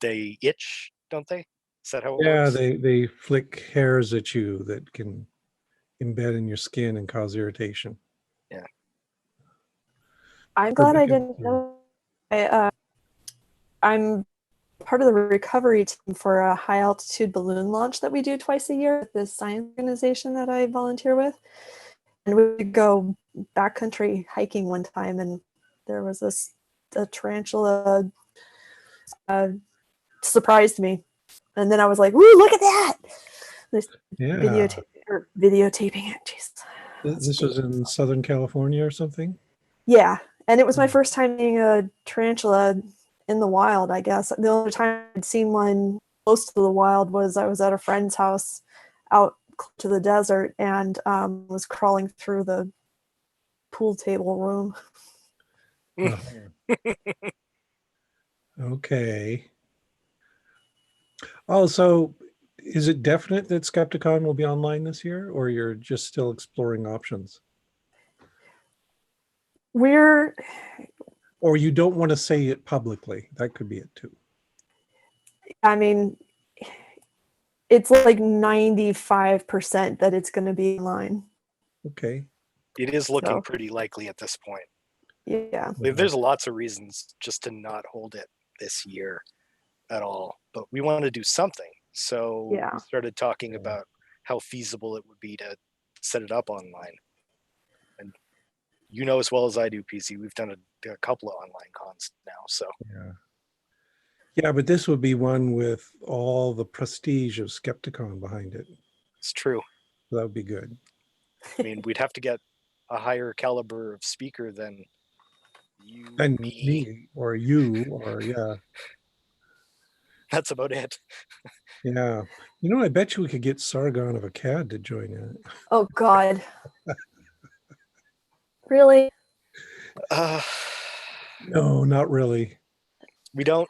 They itch, don't they? Is that how it Yeah, works? they flick hairs at you that can embed in your skin and cause irritation. Yeah. I'm glad I didn't know. I'm part of the recovery team for a high altitude balloon launch that we do twice a year with this science organization that I volunteer with. And we would go backcountry hiking one time, and there was a tarantula surprised me. And then I was like, "Woo, look at that!" This Yeah. videotaping it. Jeez. This was in Southern California or something? Yeah. And it was my first time seeing a tarantula in the wild, I guess. The only time I'd seen one close to the wild was I was at a friend's house out to the desert and was crawling through the pool table room. Okay. Oh, so is it definite that Skepticon will be online this year, or you're just still exploring options? We're Or you don't want to say it publicly? That could be it too. I mean, it's like 95% that it's going to be online. Okay. It is looking So, pretty likely at this point. yeah. There's lots of reasons just to not hold it this year at all, but we want to do something. So Yeah. we started talking about how feasible it would be to set it up online. And you know as well as I do, PC, we've done a couple of online cons now. So Yeah. Yeah, but this would be one with all the prestige of Skepticon behind it. it's true. That would be good. I mean, we'd have to get a higher caliber of speaker than you, And me. me or you or yeah. That's about it. Yeah. You know, I bet you we could get Sargon of Akkad to join it. Oh, God. Really? No, not really. We don't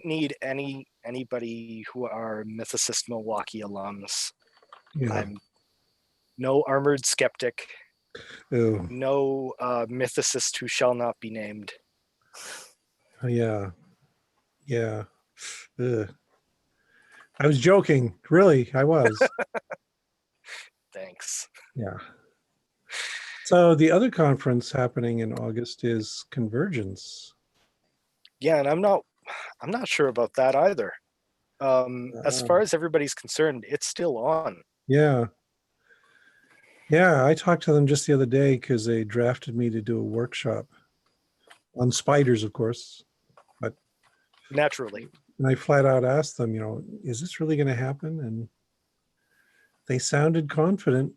need anybody who are Mythicist Milwaukee alums. Yeah. I'm no armored skeptic, Oh, no mythicist who shall not be named. yeah. Yeah. Ugh. I was joking. Really, I was. Thanks. Yeah. So the other conference happening in August is Convergence. Yeah, and I'm not sure about that either. As far as everybody's concerned, it's still on. Yeah. Yeah, I talked to them just the other day because they drafted me to do a workshop on spiders, of course. But Naturally. and I flat out asked them, you know, is this really going to happen? And they sounded confident.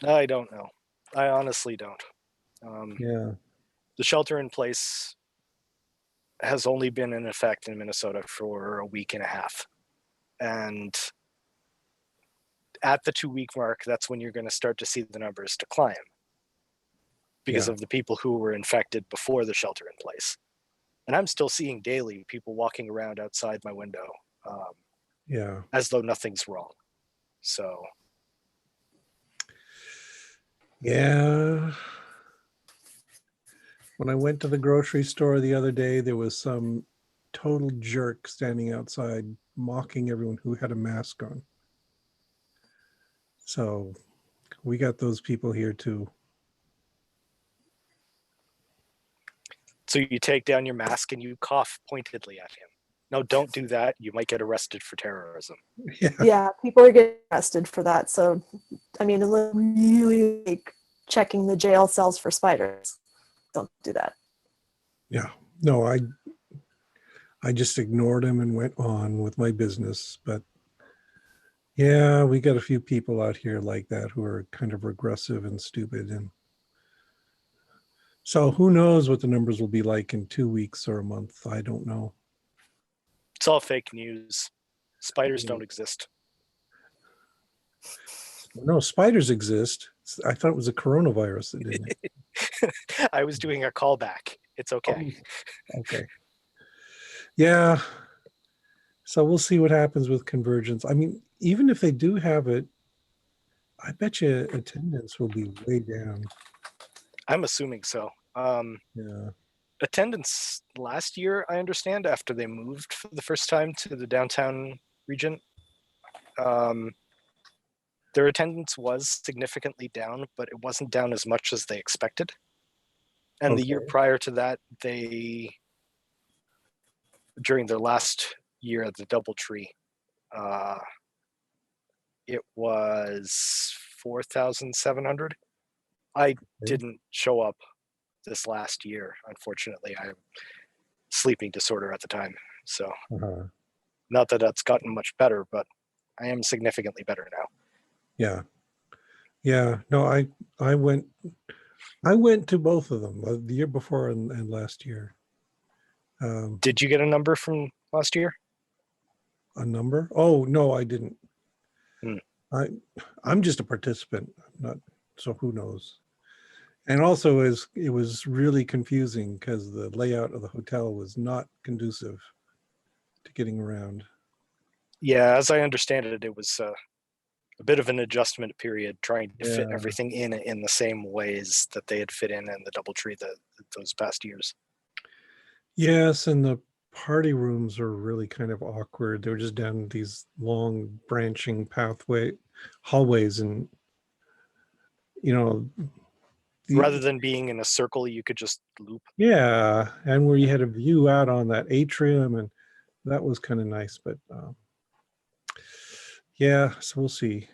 I don't know. I honestly don't. Yeah. The shelter in place has only been in effect in Minnesota for a week and a half. And at the 2-week mark, that's when you're going to start to see the numbers decline because of the people who were infected before the shelter in place. And I'm still seeing daily people walking around outside my window as though nothing's wrong. So. Yeah. When I went to the grocery store the other day, there was some total jerk standing outside mocking everyone who had a mask on. So we got those people here too. So you take down your mask and you cough pointedly at him. No, don't do that. You might get arrested for terrorism. Yeah, people are getting arrested for that. So, I mean, really like checking the jail cells for spiders. Don't do that. Yeah. No, I just ignored him and went on with my business. But yeah, we got a few people out here like that who are kind of regressive and stupid. And so who knows what the numbers will be like in 2 weeks or a month. I don't know. It's all fake news. Spiders don't exist. No, spiders exist. I thought it was a coronavirus that didn't. I was doing a callback. It's okay. Oh, okay. Yeah. So we'll see what happens with convergence. I mean, even if they do have it, I bet you attendance will be way down. I'm assuming so. Yeah. Attendance last year, I understand, after they moved for the first time to the downtown region, their attendance was significantly down, but it wasn't down as much as they expected. And the year Okay. prior to that, during their last year at the DoubleTree, it was 4,700. I didn't show up this last year, unfortunately. I had sleeping disorder at the time, so Uh-huh. not that that's gotten much better, but I am significantly better now. Yeah. Yeah. No, I went to both of them, the year before and last year. Did you get a number from last year? A number? Oh, no, I didn't. Hmm. I'm just a participant. I'm not, so who knows? And also it was really confusing because the layout of the hotel was not conducive to getting around. Yeah, as I understand it, it was a bit of an adjustment period trying to fit Yeah. everything in the same ways that they had fit in the DoubleTree those past years. Yes, and the party rooms are really kind of awkward. They're just down these long branching hallways, and Rather than being in a circle, you could just loop. yeah, and where you had a view out on that atrium, and that was kind of nice. But yeah, so we'll see.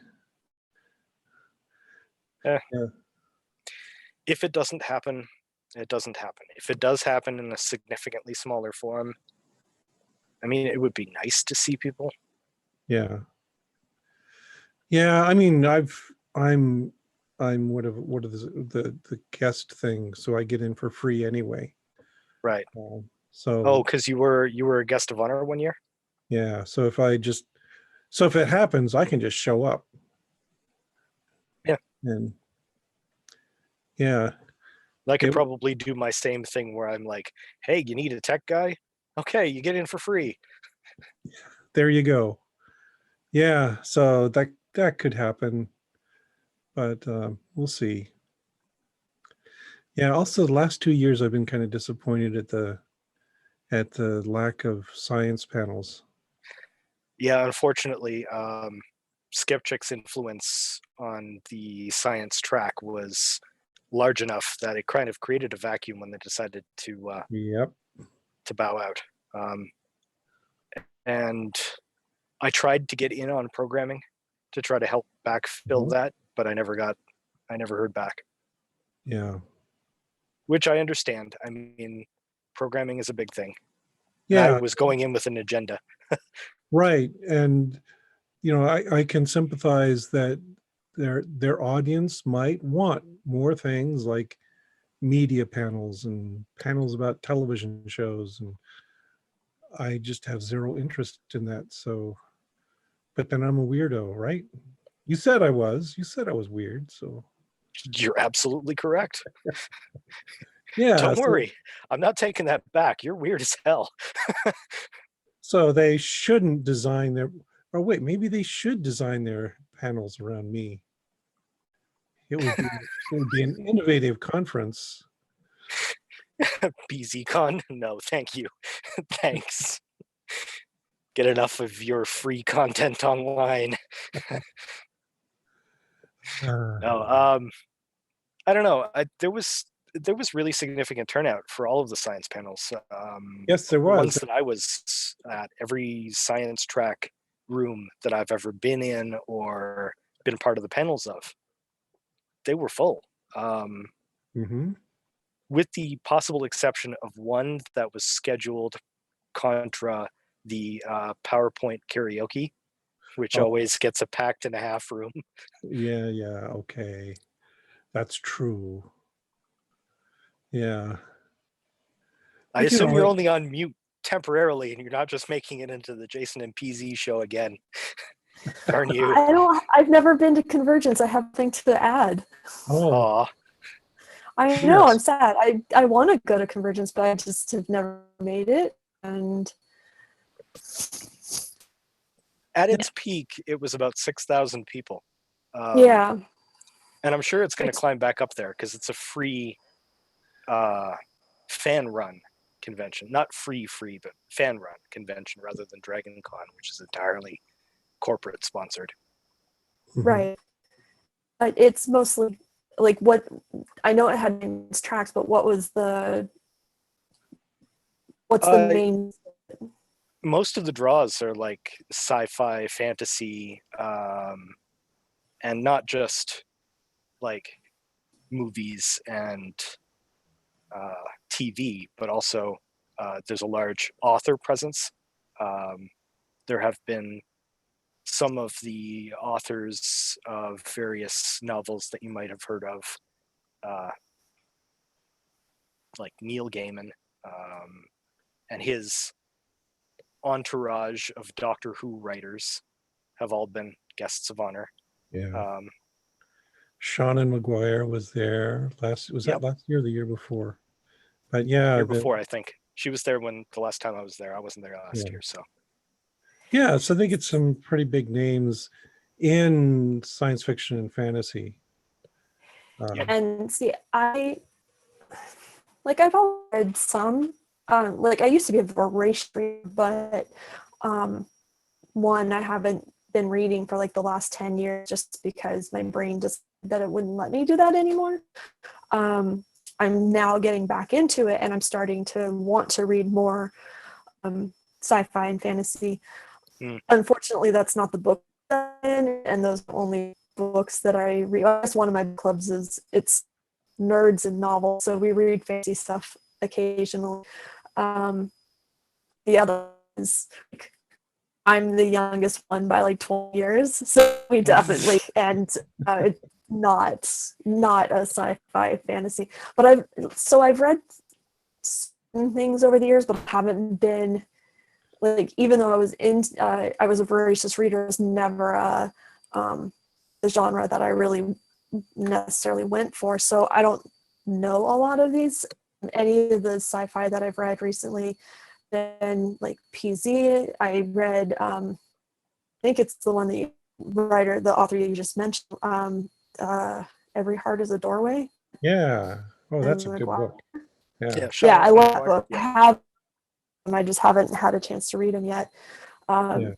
Yeah. Yeah. If it doesn't happen, it doesn't happen. If it does happen in a significantly smaller form, I mean, it would be nice to see people. Yeah. Yeah, I mean, I'm what is the guest thing, so I get in for free anyway. Right. So Oh, because you were a guest of honor one year? yeah, so if it happens, I can just show up. Yeah. And yeah. I could probably do my same thing where I'm like, hey, you need a tech guy? Okay, you get in for free. There you go. Yeah, so that could happen, but we'll see. Yeah, also the last 2 years I've been kind of disappointed at the lack of science panels. Yeah, unfortunately, Skeptic's influence on the science track was large enough that it kind of created a vacuum when they decided to Yep. bow out. And I tried to get in on programming to try to help backfill that, but I never heard back. Yeah. Which I understand. I mean, programming is a big thing. Yeah. And I was going in with an agenda. Right. And I can sympathize that their audience might want more things like media panels and panels about television shows, and I just have zero interest in that. So, but then I'm a weirdo, right? You said I was weird, so You're absolutely correct. yeah. Don't worry. I'm not taking that back. You're weird as hell. So they shouldn't design wait, maybe they should design their panels around me. It would be an innovative conference. BZCon? No, thank you. Thanks. Get enough of your free content online. No, I don't know. There was really significant turnout for all of the science panels. Yes, there was. The ones that I was at, every science track room that I've ever been in or been part of the panels of, they were full. With the possible exception of one that was scheduled contra the PowerPoint karaoke, which always gets a packed and a half room. Yeah, okay. That's true. Yeah. I assume you're only on mute temporarily and you're not just making it into the Jason and PZ show again. Aren't you? I've never been to Convergence. I have nothing to add. Oh. I know, Yes. I'm sad. I want to go to Convergence, but I just have never made it. And At its peak, it was about 6,000 people. yeah, And I'm sure it's going to climb back up there because it's a free fan-run convention. Not free, but fan-run convention rather than Dragon Con, which is entirely corporate sponsored. Mhm. right. But it's mostly like what I know it had its tracks, but what's the main? Most of the draws are like sci-fi, fantasy, and not just like movies and TV, but also there's a large author presence. There have been some of the authors of various novels that you might have heard of, like Neil Gaiman, and his entourage of Doctor Who writers have all been guests of honor. Yeah. Shannon McGuire was there was Yep. that last year or the year before? But yeah, Year before, I think. She was there when the last time I was there. I wasn't there last year, so. Yeah, so they get some pretty big names in science fiction and fantasy. And see, I've always read some. Like I used to be a voracious reader, but one I haven't been reading for like the last 10 years just because my brain just that it wouldn't let me do that anymore. I'm now getting back into it and I'm starting to want to read more sci-fi and fantasy. Unfortunately, that's not the book I'm in, and those are the only books that I read. That's one of my clubs is it's nerds and novels, so we read fantasy stuff occasionally. The other is like, I'm the youngest one by like 20 years, so we definitely and not a sci-fi fantasy. But I've read some things over the years, but haven't been like even though I was a voracious reader, it was never the genre that I really necessarily went for. So I don't know a lot of these. Any of the sci-fi that I've read recently, been like PZ. I read, I think it's the one the author you just mentioned. Every Heart is a Doorway. Yeah. Oh, that's a And good book. Yeah. Yeah, I love that McGuire. book. Yeah. I just haven't had a chance to read them yet. Yeah.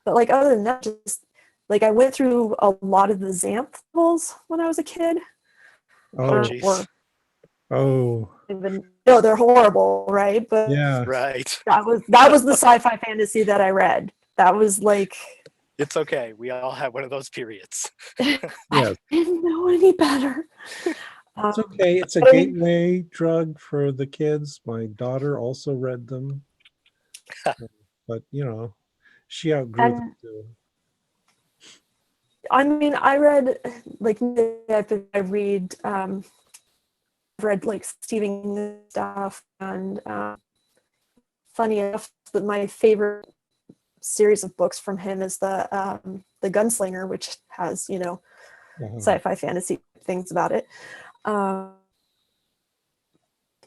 But like other than that, just like I went through a lot of the Xanth novels when I was a kid. Oh, Or oh, even no, they're horrible, right? But yeah. Right. that was the sci-fi fantasy that I read. That was like It's okay. We all have one of those periods. Yes. I didn't know any better. It's okay. It's a gateway drug for the kids. My daughter also read them. But, you know, she outgrew them too. I mean, I read like I read like Stephen King stuff, and funny enough, that my favorite series of books from him is the Gunslinger, which has sci-fi fantasy things about it. Yeah,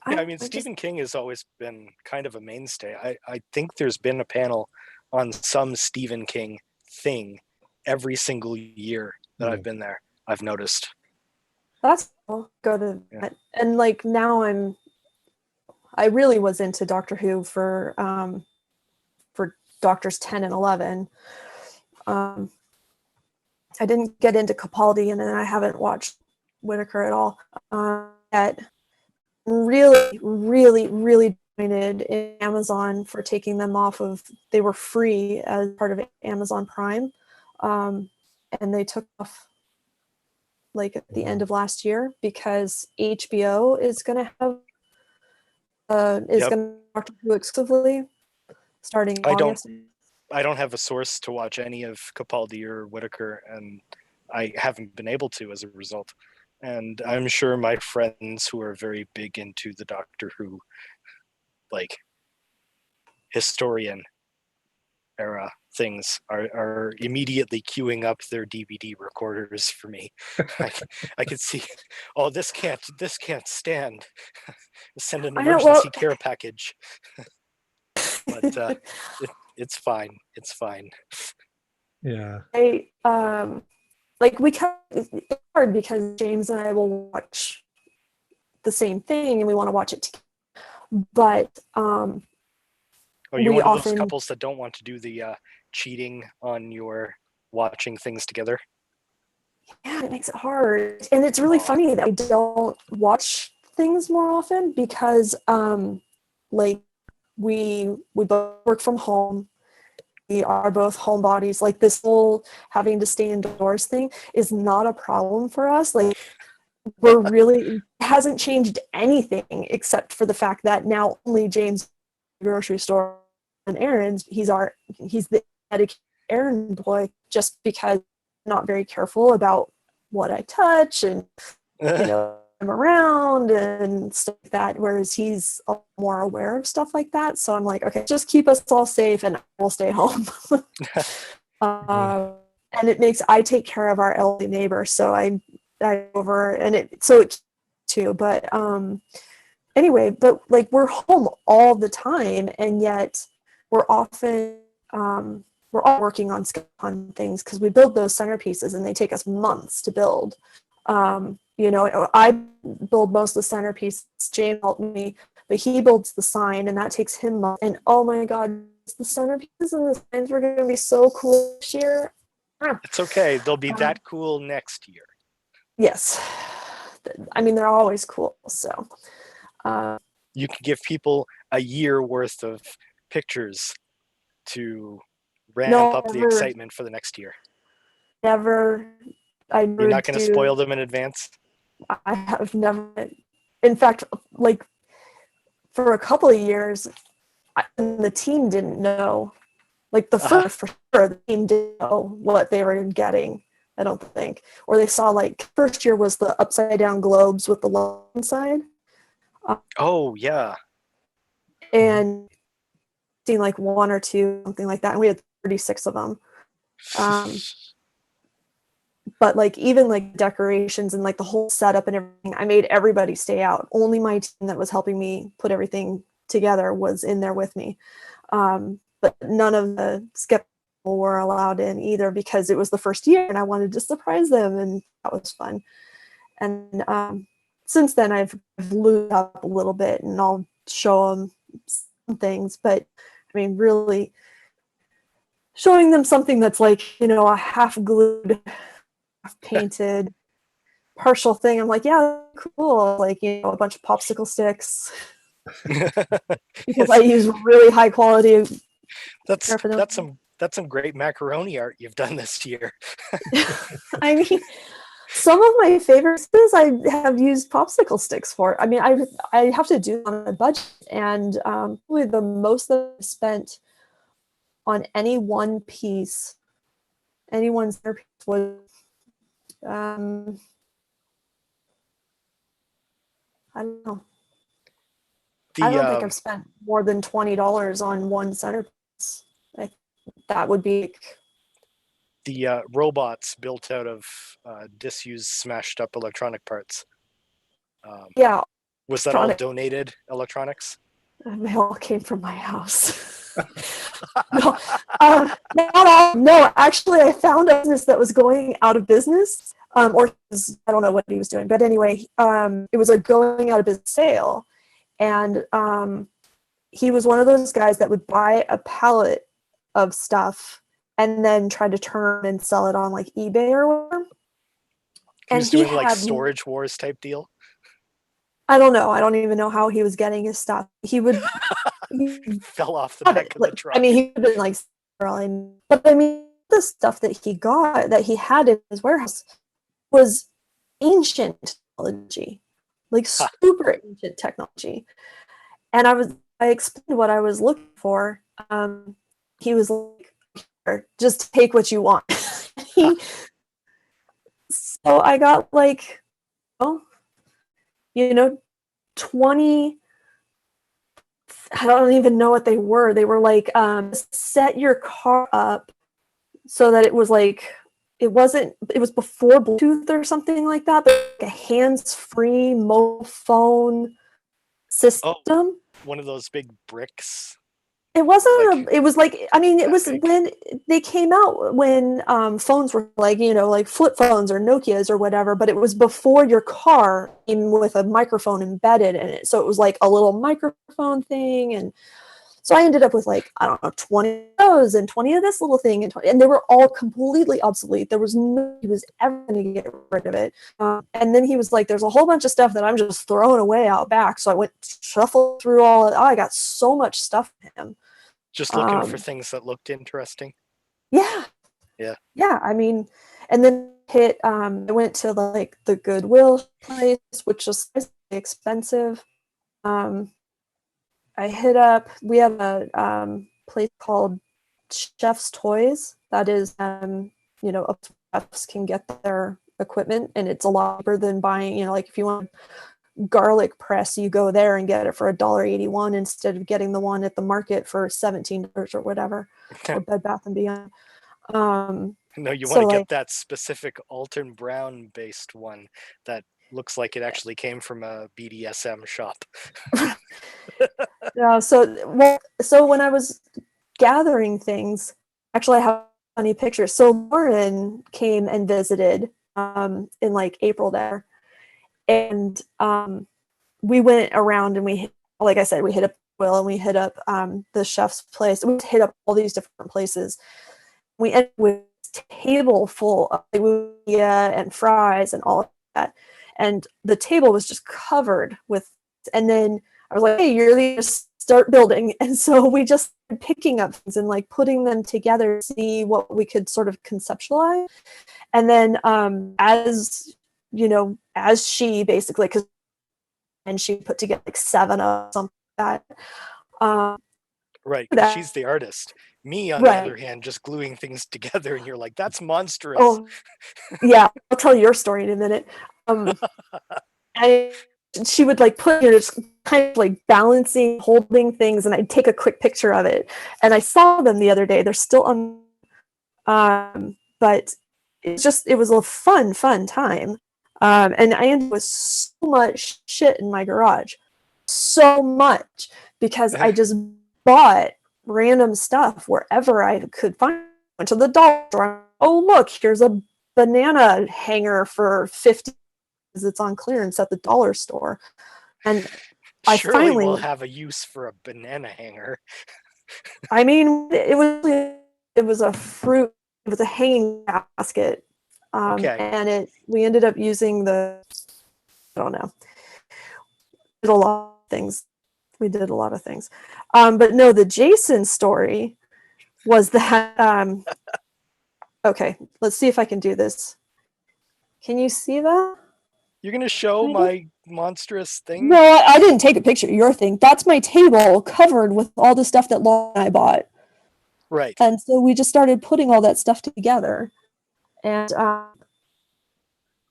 I mean, Stephen King has always been kind of a mainstay. I think there's been a panel on some Stephen King thing every single year that I've been there. I've noticed. That's cool. Go to that. And like now I really was into Doctor Who for Doctors 10 and 11. I didn't get into Capaldi, and then I haven't watched Whittaker at all. Yet really, really, really disappointed in Amazon for taking them off of. They were free as part of Amazon Prime, and they took off like at the end of last year because HBO is going to have going to Doctor Who exclusively starting in August. I don't have a source to watch any of Capaldi or Whittaker, and I haven't been able to as a result. And I'm sure my friends who are very big into the Doctor Who, like, historian era things are immediately queuing up their DVD recorders for me. I could see, oh, this can't stand. Send an I know. Well, emergency care package. But it's fine. It's fine. Yeah. like it's hard because James and I will watch the same thing and we want to watch it together. But Oh, you're we one of those often couples that don't want to do the cheating on your watching things together. yeah, it makes it hard. And it's really funny that we don't watch things more often because like we both work from home. We are both homebodies. Like this whole having to stay indoors thing is not a problem for us. Like we're really, it hasn't changed anything except for the fact that now only James grocery store and errands. He's the dedicated errand boy just because I'm not very careful about what I touch and I'm around and stuff like that, whereas he's more aware of stuff like that. So I'm like, okay, just keep us all safe and we'll stay home. And I take care of our elderly neighbor, so I over and it too. But anyway, but like we're home all the time, and yet we're often we're all working on Skepticon things because we build those centerpieces and they take us months to build. I build most of the centerpieces. James helped me, but he builds the sign, and that takes him months. And oh my God, the centerpieces and the signs were going to be so cool this year. It's okay. They'll be that cool next year. Yes. I mean, they're always cool. So you can give people a year worth of pictures to ramp up the excitement for the next year. Never. You're not going to spoil them in advance? I have never. In fact, like for a couple of years, the team didn't know. Like the first, for sure, the team didn't know what they were getting. I don't think, or they saw like first year was the upside down globes with the logo inside. Oh yeah. And seen like one or two, something like that, and we had 36 of them. But like even like decorations and like the whole setup and everything, I made everybody stay out. Only my team that was helping me put everything together was in there with me. But none of the skeptical were allowed in either because it was the first year and I wanted to surprise them, and that was fun. And since then I've loosened up a little bit and I'll show them some things, but I mean really showing them something that's like, a half glued, half painted partial thing, I'm like, yeah, cool. Like, a bunch of popsicle sticks because I use really high quality. That's some great macaroni art you've done this year. I mean, some of my favorites I have used popsicle sticks for. I mean, I have to do it on a budget, and probably the most that I spent on any one piece, was I don't know. I don't think I've spent more than $20 on one centerpiece. That would be the robots built out of disused, smashed up electronic parts. Yeah. Was that all donated electronics? They all came from my house. No, no, actually, I found a business that was going out of business, or I don't know what he was doing, but anyway, it was a going out of business sale, and he was one of those guys that would buy a pallet of stuff and then try to turn and sell it on like eBay or whatever. He was doing like storage wars type deal. I don't know. I don't even know how he was getting his stuff. He fell off the back of the truck. I mean, he would have been like, but I mean, the stuff that he had in his warehouse was ancient technology, like super ancient technology. And I explained what I was looking for. He was like, just take what you want. So I got like, 20 I don't even know what they were. They were like, set your car up so that it was like, it was before Bluetooth or something like that, but like a hands-free mobile phone system. Oh, one of those big bricks. It wasn't, Like, it was like, I mean, it was big. when they came out, when phones were like, like flip phones or Nokias or whatever, but it was before your car came with a microphone embedded in it. So it was like a little microphone thing. And so I ended up with like, I don't know, 20 of those and 20 of this little thing. And they were all completely obsolete. There was no, he was ever going to get rid of it. And then he was like, there's a whole bunch of stuff that I'm just throwing away out back. So I went shuffled through all of it. Oh, I got so much stuff from him. Just looking for things that looked interesting. Yeah. Yeah. Yeah. I mean, and then I went to like the Goodwill place, which was expensive. I hit up, we have a place called Chef's Toys. That is, chefs can get their equipment, and it's a lot cheaper than buying, like if you want garlic press, you go there and get it for $1.81 instead of getting the one at the market for $17 or whatever, or Bed Bath and Beyond. No, you want to get that specific Alton Brown based one that looks like it actually came from a BDSM shop. No, so when I was gathering things, actually I have funny pictures. So Lauren came and visited in like April there, and we went around and like I said, we hit up Will and we hit up the chef's place. We hit up all these different places. We ended with a table full of and fries and all of that, and the table was just covered with. And then I was like, hey, you're going to start building. And so we just started picking up things and like putting them together to see what we could sort of conceptualize. And then as she basically, and she put together like 7 of something like that. Right, because she's the artist. Me, on the other hand, just gluing things together, and you're like, that's monstrous. Oh, yeah. I'll tell your story in a minute. She would like put just kind of like balancing, holding things, and I'd take a quick picture of it. And I saw them the other day. They're still on, but it was a fun time. And I ended up with so much shit in my garage, so much, because I just bought random stuff wherever I could find. Went to the dollar store. Oh, look, here's a banana hanger for $50. It's on clearance at the dollar store, and I finally will have a use for a banana hanger. I mean, it was a fruit. It was a hanging basket, and we ended up using I don't know. We did a lot of things. But no, the Jason story was that. Okay, let's see if I can do this. Can you see that? You're going to show my monstrous thing? No, I didn't take a picture of your thing. That's my table covered with all the stuff that Laura and I bought. Right. And so we just started putting all that stuff together. And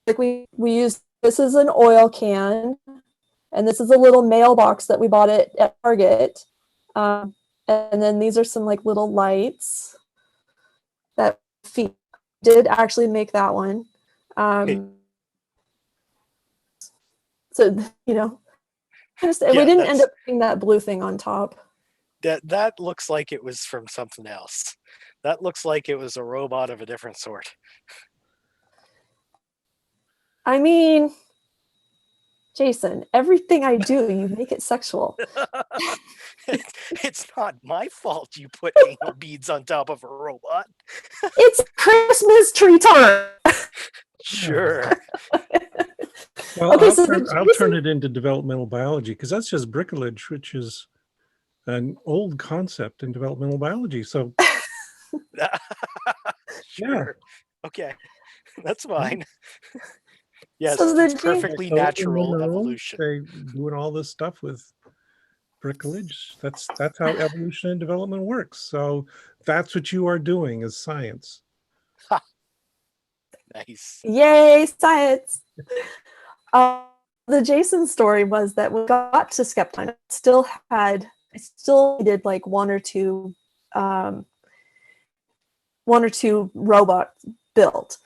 like we used, this is an oil can, and this is a little mailbox that we bought at Target. And then these are some like little lights that feet did actually make that one. So, we didn't end up putting that blue thing on top. That looks like it was from something else. That looks like it was a robot of a different sort. I mean, Jason, everything I do, you make it sexual. It's not my fault you put anal beads on top of a robot. It's Christmas tree time. Sure. Well, okay, I'll turn it into developmental biology, because that's just bricolage, which is an old concept in developmental biology. So, sure. Okay, that's fine. Yes, so it's perfectly natural evolution. They doing all this stuff with bricolage. That's how evolution and development works. So that's what you are doing, is science. Ha. Nice. Yay, science. The Jason story was that when we got to Skepticon, I still had I still did like one or two robots built.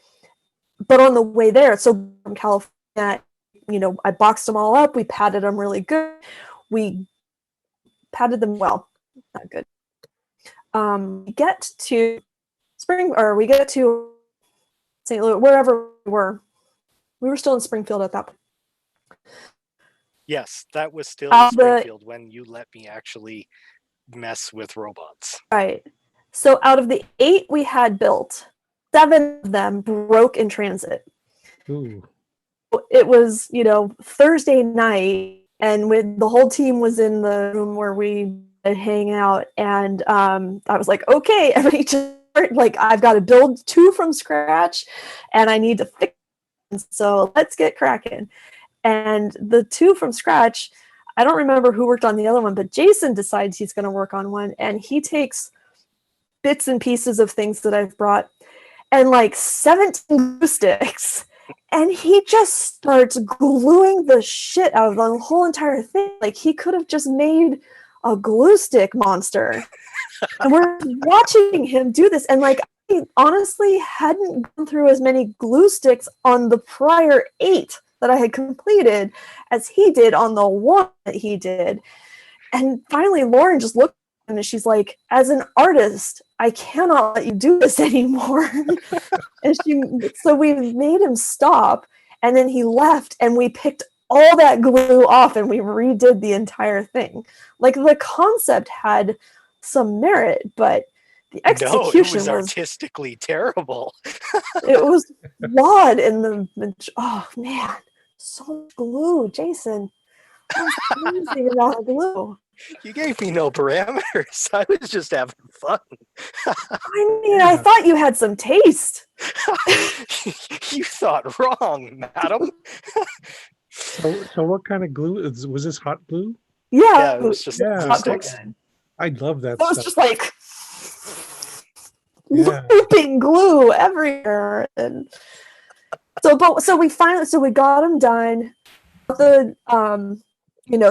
But on the way there, so from California, I boxed them all up. We padded them really good. We padded them well, not good. We get to we get to St. Louis, wherever we were. We were still in Springfield at that point. Yes, that was still Springfield when you let me actually mess with robots. Right. So out of the 8 we had built, 7 of them broke in transit. Ooh. It was, Thursday night, and the whole team was in the room where we hang out, and I was like, okay, everybody just I've got to build 2 from scratch, and I need to fix them, so let's get cracking. And the 2 from scratch, I don't remember who worked on the other one, but Jason decides he's going to work on one, and he takes bits and pieces of things that I've brought and 17 glue sticks, and he just starts gluing the shit out of the whole entire thing. He could have just made a glue stick monster. And we're watching him do this, and I honestly hadn't gone through as many glue sticks on the prior 8 that I had completed as he did on the 1 that he did. And finally Lauren just looked at him and she's like, as an artist, I cannot let you do this anymore. So we made him stop, and then he left, and we picked all that glue off and we redid the entire thing. The concept had some merit, but the execution was artistically terrible. It was flawed in oh man, so much glue, Jason. Amazing amount of glue. You gave me no parameters. I was just having fun. I thought you had some taste. You thought wrong, madam. So what kind of glue was this? Hot glue? Yeah, it was just glue sticks. I love that. It was just looping glue everywhere, and so we got them done.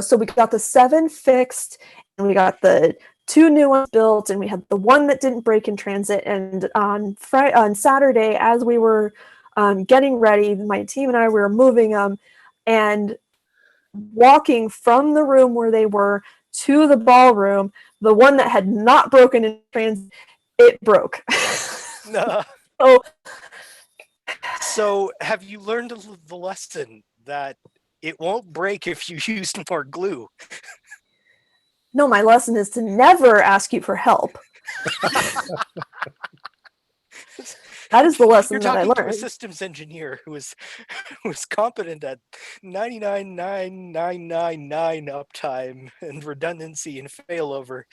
So we got the 7 fixed, and we got the 2 new ones built, and we had the 1 that didn't break in transit. And on Saturday, as we were getting ready, my team and I were moving them, and walking from the room where they were to the ballroom, the one that had not broken in transit, it broke. No. So have you learned the lesson that it won't break if you use more glue? No, my lesson is to never ask you for help. That is the lesson that I learned. You're talking to a systems engineer who is competent at 99.9999 uptime and redundancy and failover.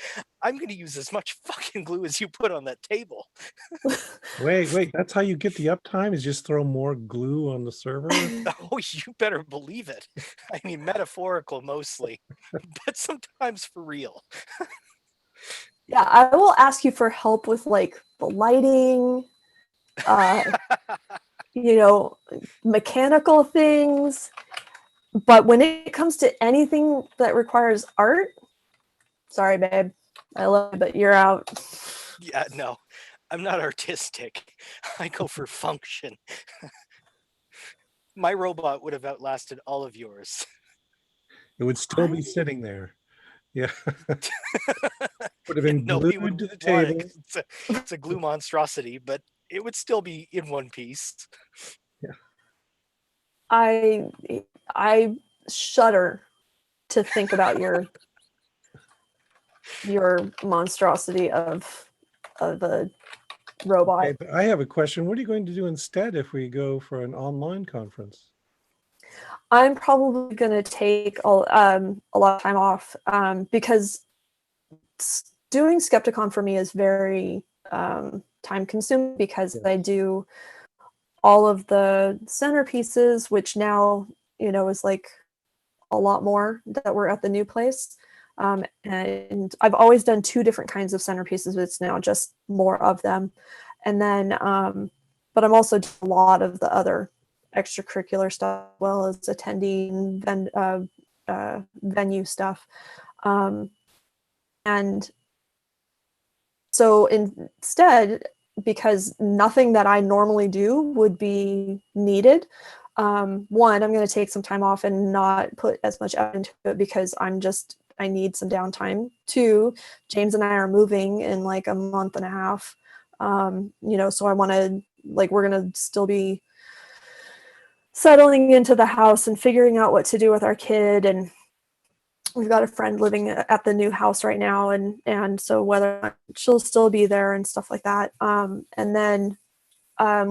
I'm going to use as much fucking glue as you put on that table. Wait, that's how you get the uptime, is just throw more glue on the server? Oh, you better believe it. I mean, metaphorical mostly, but sometimes for real. Yeah, I will ask you for help with the lighting, mechanical things, but when it comes to anything that requires art, sorry, babe, I love you, but you're out. Yeah, no, I'm not artistic. I go for function. My robot would have outlasted all of yours. It would still be sitting there. Yeah. Would have been glued to the table. It's a glue monstrosity, but it would still be in one piece. Yeah. I shudder to think about your monstrosity of a robot. Okay, but I have a question. What are you going to do instead if we go for an online conference? I'm probably going to take a lot of time off because doing Skepticon for me is very time consuming, because I do all of the centerpieces, which now is a lot more that were at the new place, and I've always done 2 different kinds of centerpieces, but it's now just more of them. And then but I'm also doing a lot of the other extracurricular stuff, as well as attending venue stuff. And so instead, because nothing that I normally do would be needed, one, I'm going to take some time off and not put as much effort into it because I need some downtime. Two, James and I are moving in like a month and a half. So I want to, we're going to still be settling into the house and figuring out what to do with our kid. And we've got a friend living at the new house right now. And so whether she'll still be there and stuff like that. And then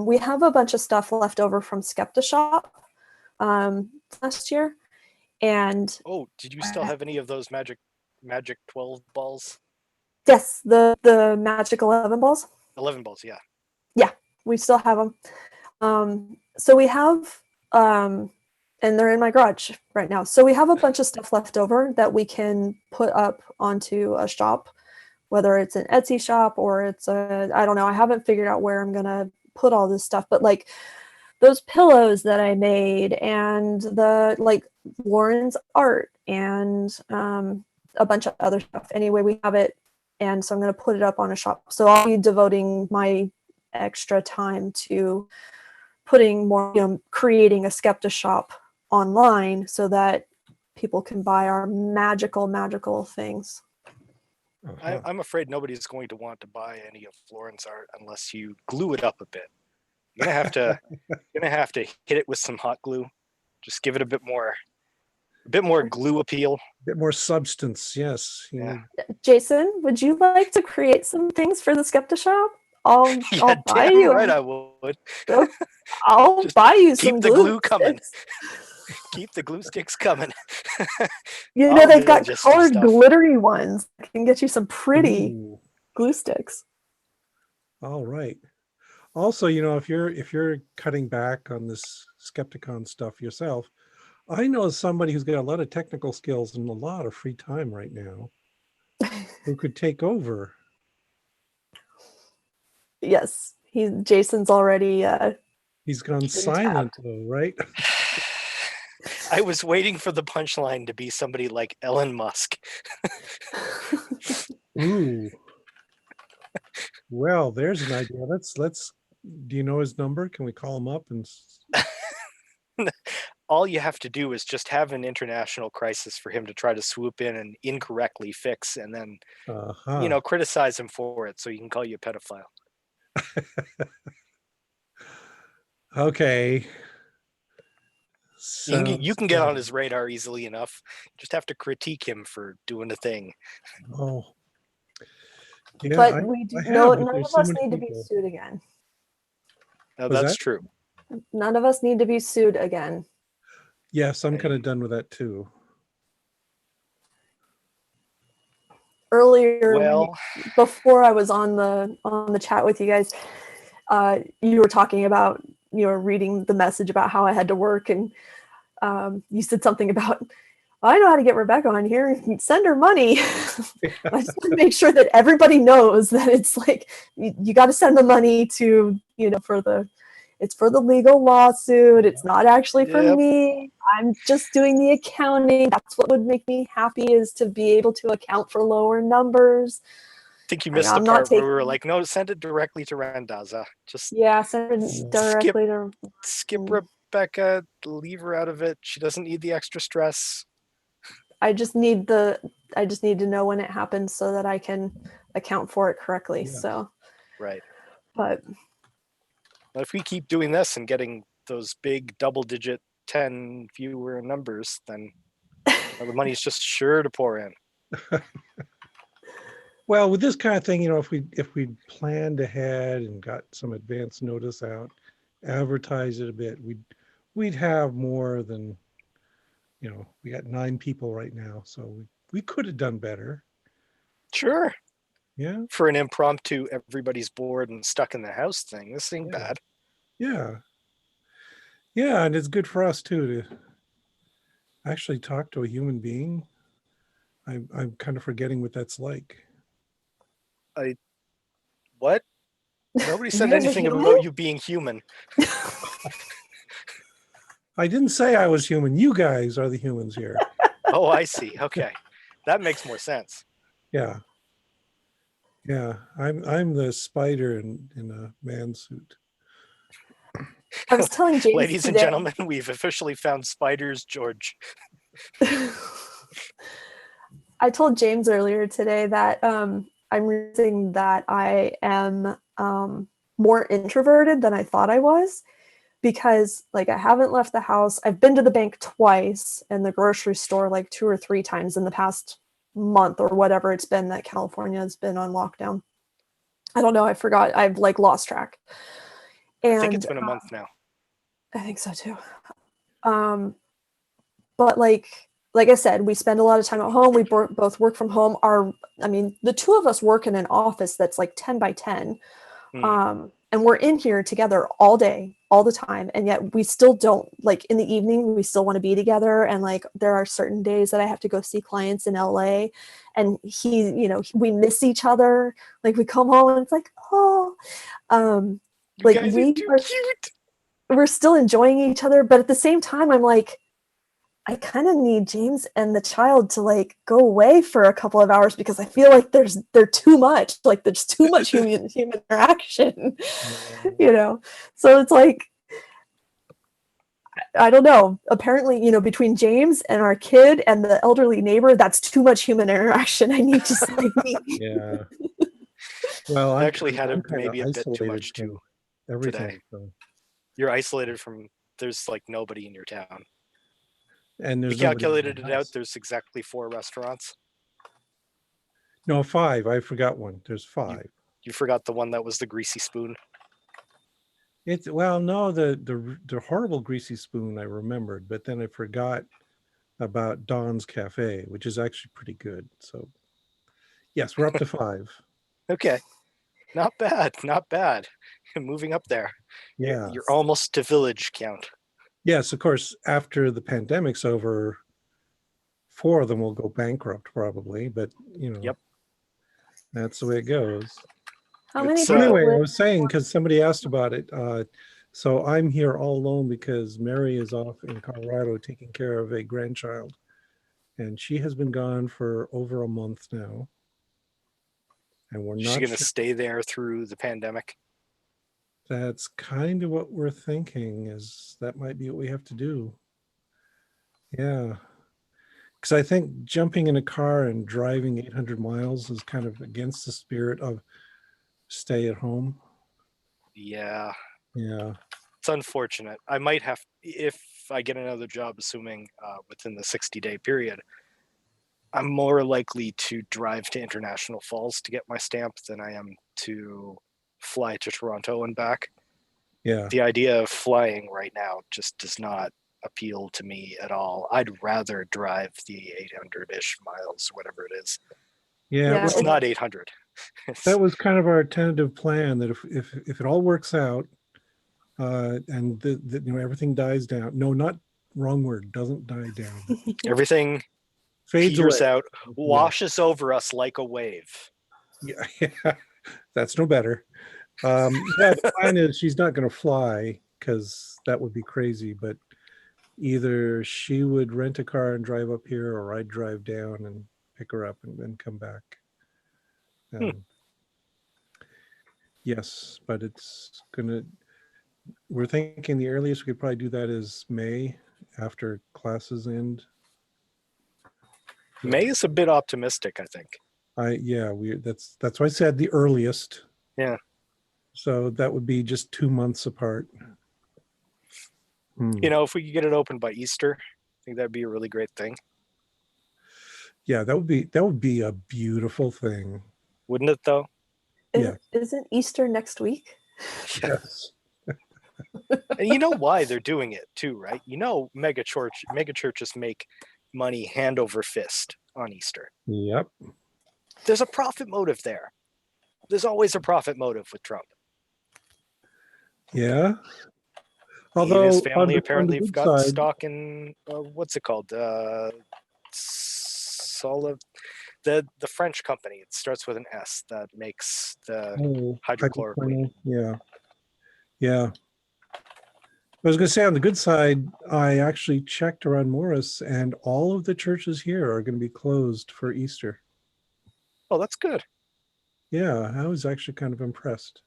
we have a bunch of stuff left over from Skepticon last year. And did you still have any of those magic 12 balls? Yes, the magic 11 balls. 11 balls, yeah. Yeah, we still have them. So we have, and they're in my garage right now. So we have a bunch of stuff left over that we can put up onto a shop, whether it's an Etsy shop or it's I don't know. I haven't figured out where I'm gonna put all this stuff, but like those pillows that I made and the Lauren's art and a bunch of other stuff. Anyway, we have it. And so I'm going to put it up on a shop. So I'll be devoting my extra time to putting more, creating a Skepta shop online so that people can buy our magical things. I'm afraid nobody's going to want to buy any of Lauren's art unless you glue it up a bit. You're gonna have to hit it with some hot glue. Just give it a bit more glue appeal. A bit more substance, yes. Yeah. Jason, would you like to create some things for the Skepta shop? I'll buy damn you. right I would. I'll buy you some keep the glue coming. Keep the glue sticks coming. They've got colored glittery ones. I can get you some pretty glue sticks. All right. Also, if you're cutting back on this Skepticon stuff yourself, I know somebody who's got a lot of technical skills and a lot of free time right now who could take over. Yes, Jason's already he's gone silent though, right? I was waiting for the punchline to be somebody like Elon Musk. Ooh. Well, there's an idea. Let's do you know his number? Can we call him up and all you have to do is just have an international crisis for him to try to swoop in and incorrectly fix and then criticize him for it so he can call you a pedophile. Okay. You can get on his radar easily enough. You just have to critique him for doing a thing. Oh. Yeah, but none of us need to be sued again. No, that's true. None of us need to be sued again. Yes, I'm kind of done with that too. Earlier, before I was on the chat with you guys, you were talking about reading the message about how I had to work, and you said something about, I know how to get Rebecca on here. Send her money. I just want to make sure that everybody knows that it's like you got to send the money to it's for the legal lawsuit. It's not actually for me. I'm just doing the accounting. That's what would make me happy, is to be able to account for lower numbers. I think you missed the part where we were like, no, send it directly to Randazza. Just send it directly to skip Rebecca, leave her out of it. She doesn't need the extra stress. I just need to know when it happens so that I can account for it correctly. Yeah. So right. But if we keep doing this and getting those big double-digit 10 viewer numbers, then the money's just sure to pour in. Well, with this kind of thing, if we planned ahead and got some advance notice out, advertise it a bit, we'd have more than, we got 9 people right now, so we could have done better. Sure. Yeah. For an impromptu, everybody's bored and stuck in the house thing, this ain't bad. Yeah. Yeah, and it's good for us too to actually talk to a human being. I'm kind of forgetting what that's like. What? Nobody said anything about you being human. I didn't say I was human. You guys are the humans here. Oh, I see. Okay. That makes more sense. Yeah. Yeah, I'm the spider in a man suit. I was telling James Ladies and today. gentlemen, we've officially found Spiders George. I told James earlier today that I'm realizing that I am more introverted than I thought I was, because like I haven't left the house. I've been to the bank twice and the grocery store like 2 or 3 times in the past month or whatever it's been that California has been on lockdown. I don't know. I forgot. I've like lost track. And I think it's been a month now. I think so too. But like I said, we spend a lot of time at home. We both work from home. The two of us work in an office that's like 10 by 10. And we're in here together all day, all the time. And yet we still don't, like in the evening, we still want to be together. And like, there are certain days that I have to go see clients in LA, and we miss each other. Like we come home and it's like, oh, You guys are too cute. we're still enjoying each other. But at the same time, I'm like, I kind of need James and the child to like go away for a couple of hours, because I feel like they're too much. Like there's too much human interaction, So it's like, I don't know. Apparently, between James and our kid and the elderly neighbor, that's too much human interaction. I need just like me. Yeah. Well, I actually had I'm maybe a bit too isolated much from too everything. today. So. You're isolated from. There's like nobody in your town. And We there's calculated it out. There's exactly 4 restaurants. No, 5. I forgot one. There's 5. You forgot the one that was the greasy spoon. No, the horrible greasy spoon I remembered, but then I forgot about Don's Cafe, which is actually pretty good. So yes, we're up to 5. Okay. Not bad. Not bad. Moving up there. Yeah. You're almost to village count. Yes, of course, after the pandemic's over, 4 of them will go bankrupt probably, but Yep. That's the way it goes. How many So people anyway, I live? was saying, because somebody asked about it, so I'm here all alone because Mary is off in Colorado taking care of a grandchild, and she has been gone for over a month now, and we're Is not she going to sure. stay there through the pandemic? That's kind of what we're thinking, is that might be what we have to do. Yeah. Because I think jumping in a car and driving 800 miles is kind of against the spirit of stay at home. Yeah. Yeah. It's unfortunate. I might have, if I get another job, assuming within the 60-day period, I'm more likely to drive to International Falls to get my stamp than I am to fly to Toronto and back. Yeah. The idea of flying right now just does not appeal to me at all. I'd rather drive the 800-ish miles, whatever it is. Yeah. It's not 800. That was kind of our tentative plan, that if it all works out, and everything dies down. No, not wrong word. Doesn't die down. Everything Fades peters away. out, washes over us like a wave. Yeah, that's no better. The plan is she's not going to fly, because that would be crazy. But either she would rent a car and drive up here, or I'd drive down and pick her up and then come back. Yes, but we're thinking the earliest we could probably do that is May, after classes end. May is a bit optimistic, I think. That's why I said the earliest. Yeah. So that would be just 2 months apart. If we could get it open by Easter, I think that'd be a really great thing. Yeah, that would be a beautiful thing. Wouldn't it though? Isn't Easter next week? Yes. And you know why they're doing it too, right? Mega churches make money hand over fist on Easter. Yep. There's a profit motive there. There's always a profit motive with Trump. Yeah. Although his family apparently have got stock in what's it called? The French company. It starts with an S that makes the hydrochloroquine. Yeah. I was going to say, on the good side, I actually checked around Morris, and all of the churches here are going to be closed for Easter. Oh, that's good. Yeah, I was actually kind of impressed.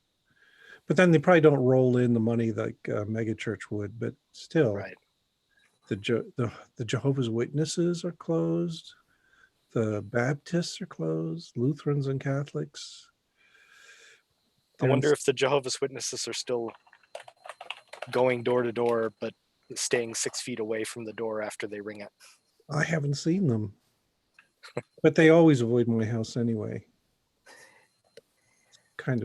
But then they probably don't roll in the money like a mega church would, but still, Right. the Jehovah's Witnesses are closed. The Baptists are closed. Lutherans and Catholics. I wonder if the Jehovah's Witnesses are still going door to door, but staying 6 feet away from the door after they ring it. I haven't seen them, but they always avoid my house anyway. Kind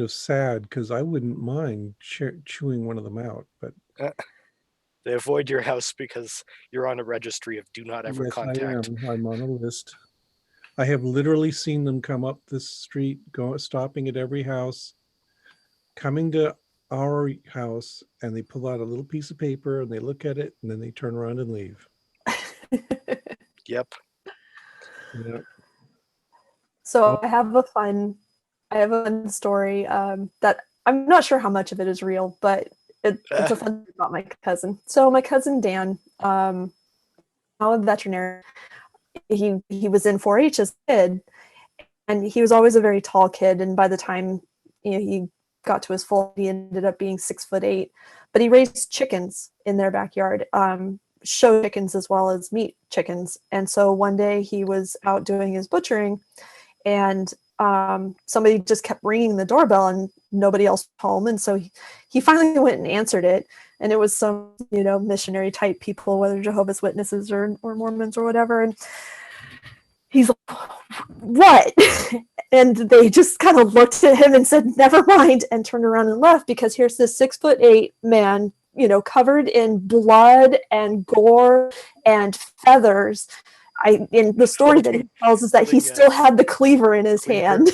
of sad because I wouldn't mind chewing one of them out, but They avoid your house because you're on a registry of do not ever yes, contact. I am. I'm on a list. I have literally seen them come up this street, stopping at every house, coming to our house, and they pull out a little piece of paper and they look at it and then they turn around and leave. Yep. Yeah. So I have a fun story that I'm not sure how much of it is real, but it's a fun story about my cousin. So my cousin Dan, now a veterinarian, he was in 4-H as a kid, and he was always a very tall kid. And by the time he got to his full, he ended up being 6'8". But he raised chickens in their backyard, show chickens as well as meat chickens. And so one day he was out doing his butchering, and somebody just kept ringing the doorbell and nobody else was home. And so he finally went and answered it. And it was some, missionary type people, whether Jehovah's Witnesses or Mormons or whatever. And he's like, what? And they just kind of looked at him and said, never mind, and turned around and left, because here's this 6'8" man, covered in blood and gore and feathers. In the story that he tells is that he still had the cleaver in his hand.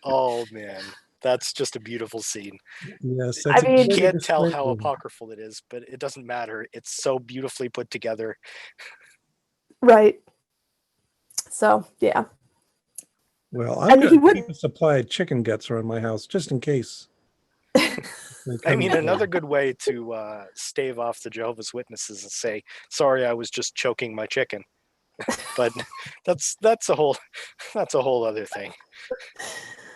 Oh man, that's just a beautiful scene. Yes, you can't tell how apocryphal it is, but it doesn't matter. It's so beautifully put together. Right. So yeah. Well, I'm going to keep a supply of chicken guts around my house just in case. I mean, another good way to stave off the Jehovah's Witnesses is say, "Sorry, I was just choking my chicken." But that's a whole other thing.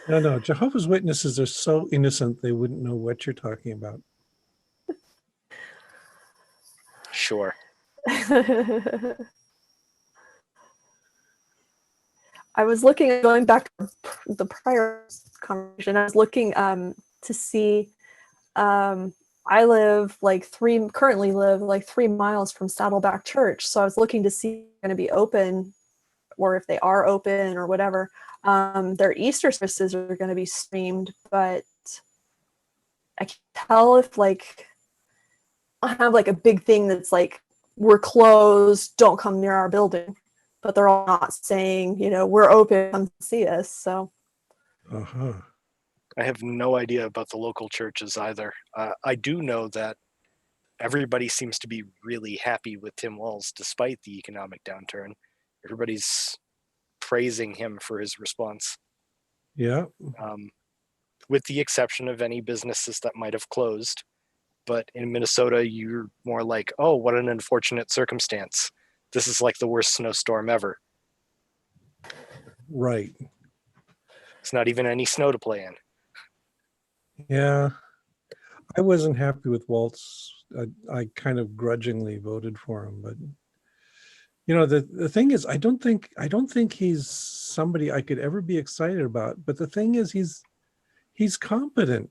No, Jehovah's Witnesses are so innocent they wouldn't know what you're talking about. Sure. I was going back to the prior conversation. I was looking to see. I currently live like 3 miles from Saddleback Church, so I was looking to see if they're going to be open, or if they are open or whatever. Their Easter services are going to be streamed, but I can't tell if I have a big thing that's like, we're closed, don't come near our building. But they're all not saying, we're open, come see us. So, I have no idea about the local churches either. I do know that everybody seems to be really happy with Tim Walz despite the economic downturn. Everybody's praising him for his response. Yeah. With the exception of any businesses that might have closed. But in Minnesota, you're more like, oh, what an unfortunate circumstance. This is like the worst snowstorm ever. Right. It's not even any snow to play in. Yeah. I wasn't happy with Waltz. I kind of grudgingly voted for him, but the thing is, I don't think he's somebody I could ever be excited about. But the thing is, he's competent.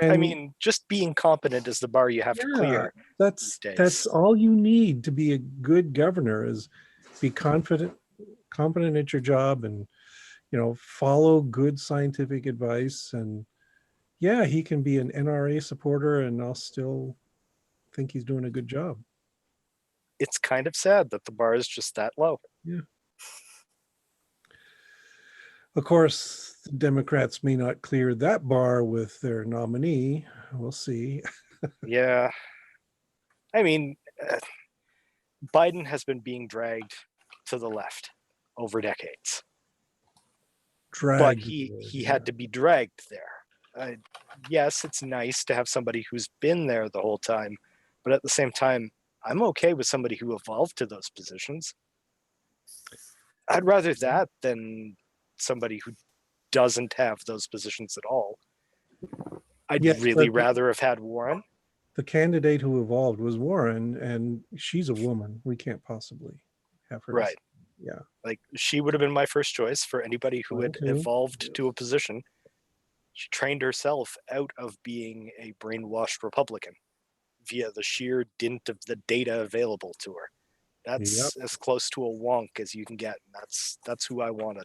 And I mean, just being competent is the bar you have to clear. That's all you need to be a good governor, is be competent at your job, and follow good scientific advice. And yeah, he can be an NRA supporter and I'll still think he's doing a good job. It's kind of sad that the bar is just that low. Yeah. Of course, the Democrats may not clear that bar with their nominee. We'll see. Yeah. I mean, Biden has been being dragged to the left over decades. But he had to be dragged there. Yes, it's nice to have somebody who's been there the whole time, but at the same time, I'm okay with somebody who evolved to those positions. I'd rather that than somebody who doesn't have those positions at all. I'd Yes, really but rather have had Warren. the candidate who evolved was Warren, and she's a woman. We can't possibly have her. Right. Yeah. Like, she would have been my first choice for anybody who had Mine too. evolved to a position. She trained herself out of being a brainwashed Republican via the sheer dint of the data available to her. That's as close to a wonk as you can get. And that's who I wanted.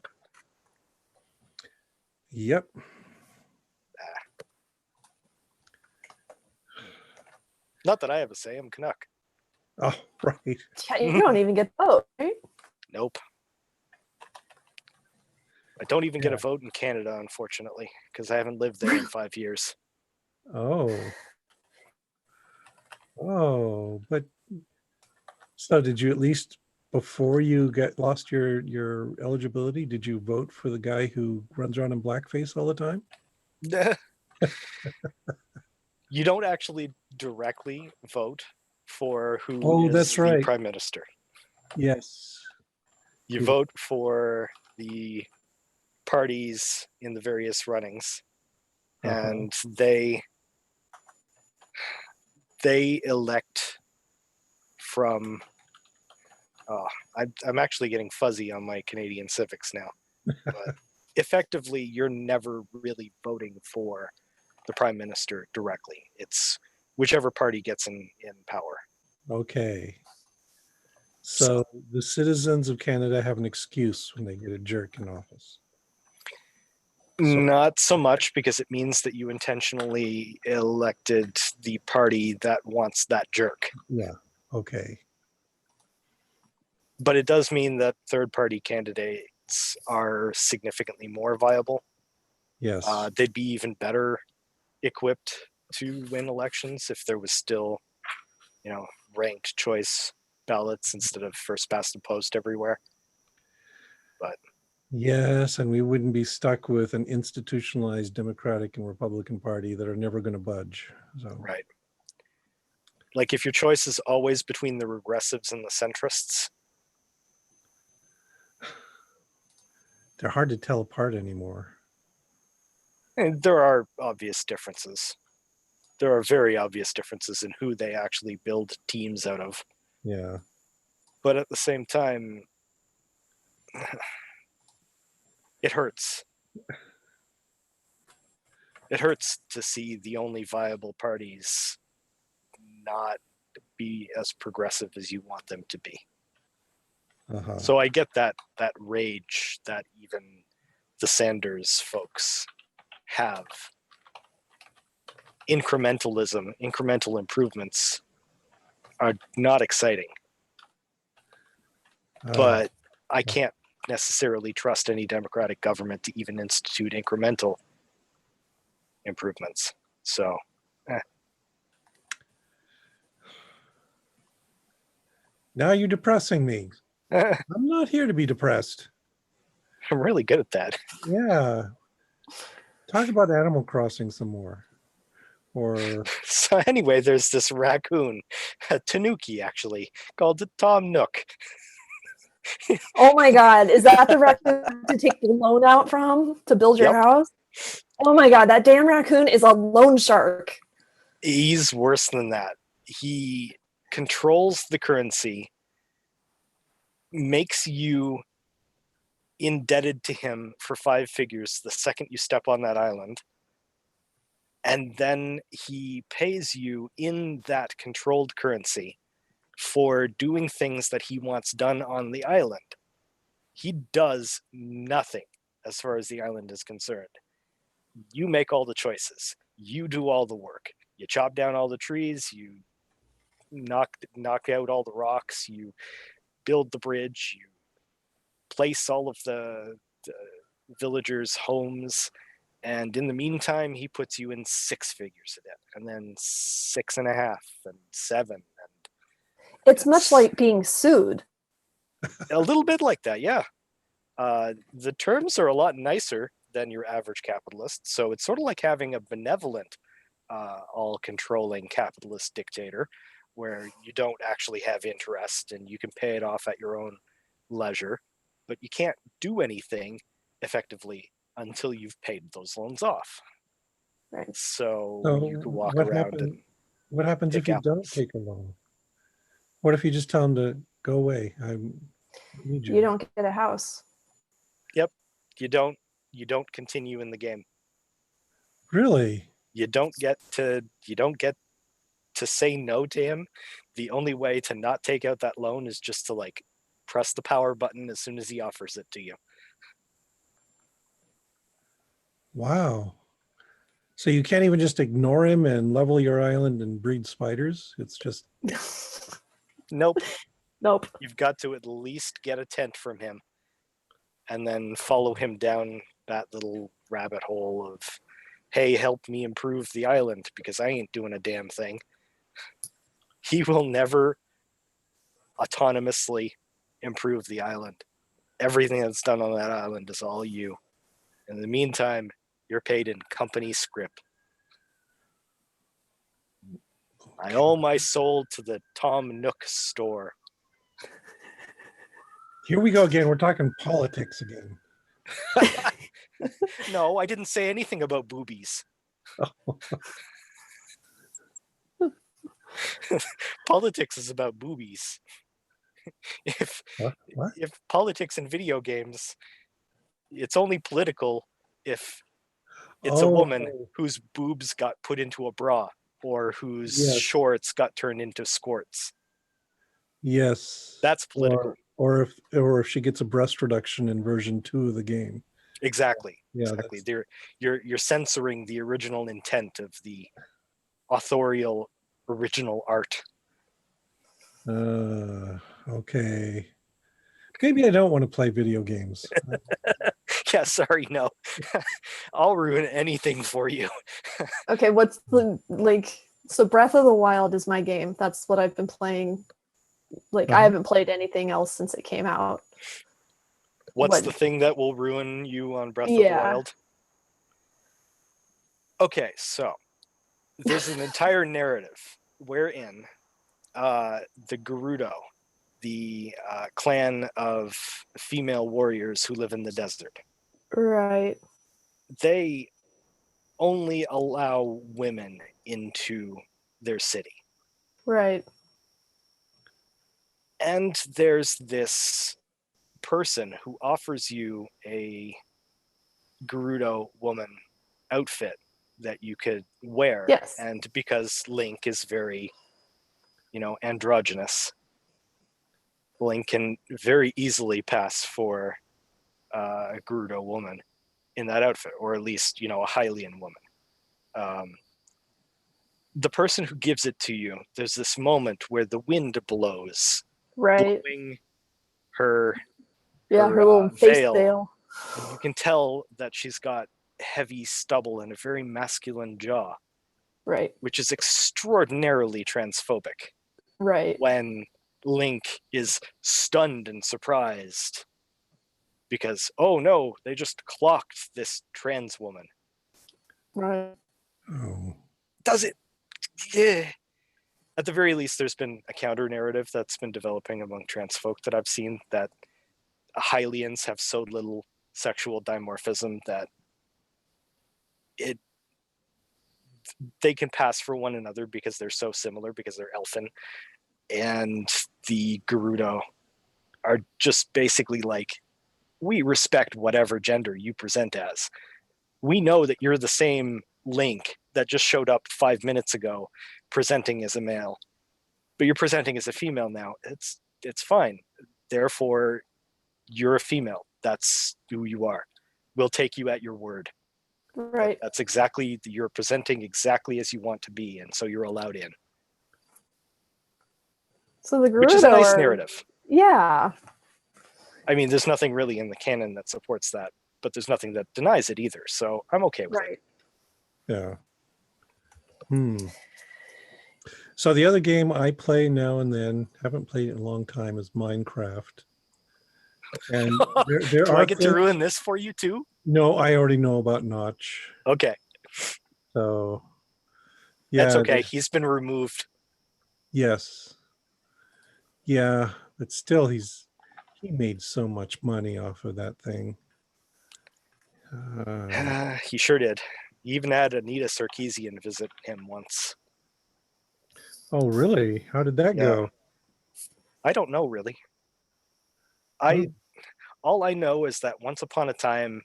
Yep. Not that I have a say. I'm Canuck. Oh, right. Yeah, you don't even get to vote, right? Nope. I don't even get Yeah. a vote in Canada, unfortunately, because I haven't lived there in 5 years. Oh. Oh, but so did you, at least before you lost your eligibility, did you vote for the guy who runs around in blackface all the time? You don't actually directly vote for who Oh, is that's the right. prime minister. Yes. You You- vote for the parties in the various runnings, and they elect from. I'm actually getting fuzzy on my Canadian civics now, but effectively, you're never really voting for the prime minister directly. It's whichever party gets in power. Okay. So the citizens of Canada have an excuse when they get a jerk in office. Not so much, because it means that you intentionally elected the party that wants that jerk. Yeah. Okay. But it does mean that third-party candidates are significantly more viable. Yes. They'd be even better equipped to win elections if there was still, ranked choice ballots instead of first past the post everywhere. But Yes, and we wouldn't be stuck with an institutionalized Democratic and Republican Party that are never going to budge. So right. Like, if your choice is always between the regressives and the centrists, they're hard to tell apart anymore. and there are obvious differences. There are very obvious differences in who they actually build teams out of. Yeah. But at the same time, it hurts. It hurts to see the only viable parties not be as progressive as you want them to be. Uh-huh. So I get that rage that even the Sanders folks have. Incremental improvements are not exciting. But I can't necessarily trust any Democratic government to even institute incremental improvements. So, Now you're depressing me. I'm not here to be depressed. I'm really good at that. Yeah. Talk about Animal Crossing some more. Or So anyway, there's this raccoon, a tanuki actually, called Tom Nook. Oh my God, is that the raccoon to take the loan out from to build your Yep. house? Oh my God, that damn raccoon is a loan shark. He's worse than that. He controls the currency, makes you indebted to him for 5 figures the second you step on that island, and then he pays you in that controlled currency for doing things that he wants done on the island. He does nothing as far as the island is concerned. You make all the choices. You do all the work. You chop down all the trees. You knock out all the rocks. You build the bridge. You place all of the villagers' homes. And in the meantime, he puts you in 6 figures of debt, and then 6.5 and 7. And It's much like being sued. a little bit like that, yeah. The terms are a lot nicer than your average capitalist. So it's sort of like having a benevolent, all-controlling capitalist dictator where you don't actually have interest and you can pay it off at your own leisure, but you can't do anything effectively, until you've paid those loans off. Right. So So you can walk what around and what happens if pick you don't apples. take a loan? What if you just tell them to go away? I need you. You don't get a house. Yep. You don't continue in the game. Really? You don't get to say no to him. The only way to not take out that loan is just to like press the power button as soon as he offers it to you. Wow. So you can't even just ignore him and level your island and breed spiders? It's just Nope. Nope. You've got to at least get a tent from him and then follow him down that little rabbit hole of, hey, help me improve the island because I ain't doing a damn thing. He will never autonomously improve the island. Everything that's done on that island is all you. In the meantime, you're paid in company script. I owe my soul to the Tom Nook store. here we go again. We're talking politics again. No, I didn't say anything about boobies. Politics is about boobies. If What? if politics in video games, it's only political if it's a woman whose boobs got put into a bra or whose Yes. shorts got turned into squirts. Yes. That's political. Or if she gets a breast reduction in version 2 of the game. Exactly. Yeah, exactly. You're censoring the original intent of the authorial original art. Okay. Maybe I don't want to play video games. Yeah, sorry, no. I'll ruin anything for you. Okay, what's the like? So Breath of the Wild is my game. That's what I've been playing. Like I haven't played anything else since it came out. What's the thing that will ruin you on Breath of the Wild? Okay, so there's an entire narrative wherein the Gerudo, the clan of female warriors who live in the desert, Right. they only allow women into their city. Right. And there's this person who offers you a Gerudo woman outfit that you could wear. Yes. And because Link is very, androgynous, Link can very easily pass for a Gerudo woman in that outfit, or at least, a Hylian woman. The person who gives it to you, there's this moment where the wind blows, Right. blowing her her little face veil. veil. And you can tell that she's got heavy stubble and a very masculine jaw. Right. Which is extraordinarily transphobic. Right. When Link is stunned and surprised because, oh no, they just clocked this trans woman. Right. Oh. Does it? Yeah. At the very least, there's been a counter narrative that's been developing among trans folk that I've seen, that Hylians have so little sexual dimorphism that they can pass for one another because they're so similar, because they're elfin. And the Gerudo are just basically like, we respect whatever gender you present as. We know that you're the same Link that just showed up 5 minutes ago presenting as a male, but you're presenting as a female now. It's fine. Therefore, you're a female. That's who you are. We'll take you at your word. Right. That's exactly, you're presenting exactly as you want to be, and so you're allowed in. So the Gerudo, which is a nice narrative. Yeah. I mean, there's nothing really in the canon that supports that, but there's nothing that denies it either. So I'm okay with it. Yeah. So the other game I play now and then, haven't played it in a long time, is Minecraft. And there Do are I get to ruin this for you too? No, I already know about Notch. Okay. So, yeah. That's okay. He's been removed. Yes. Yeah, but still, he made so much money off of that thing. He sure did. He even had Anita Sarkeesian visit him once. Oh, really? How did that Yeah. go? I don't know, really. All I know is that once upon a time,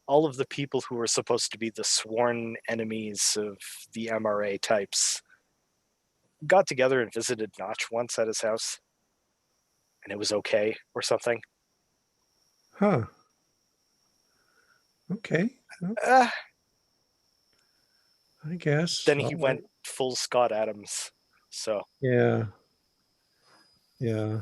all of the people who were supposed to be the sworn enemies of the MRA types got together and visited Notch once at his house, and it was okay or something. Huh. Okay. Well, Uh, I guess. then he All went right. full Scott Adams. So Yeah. Yeah.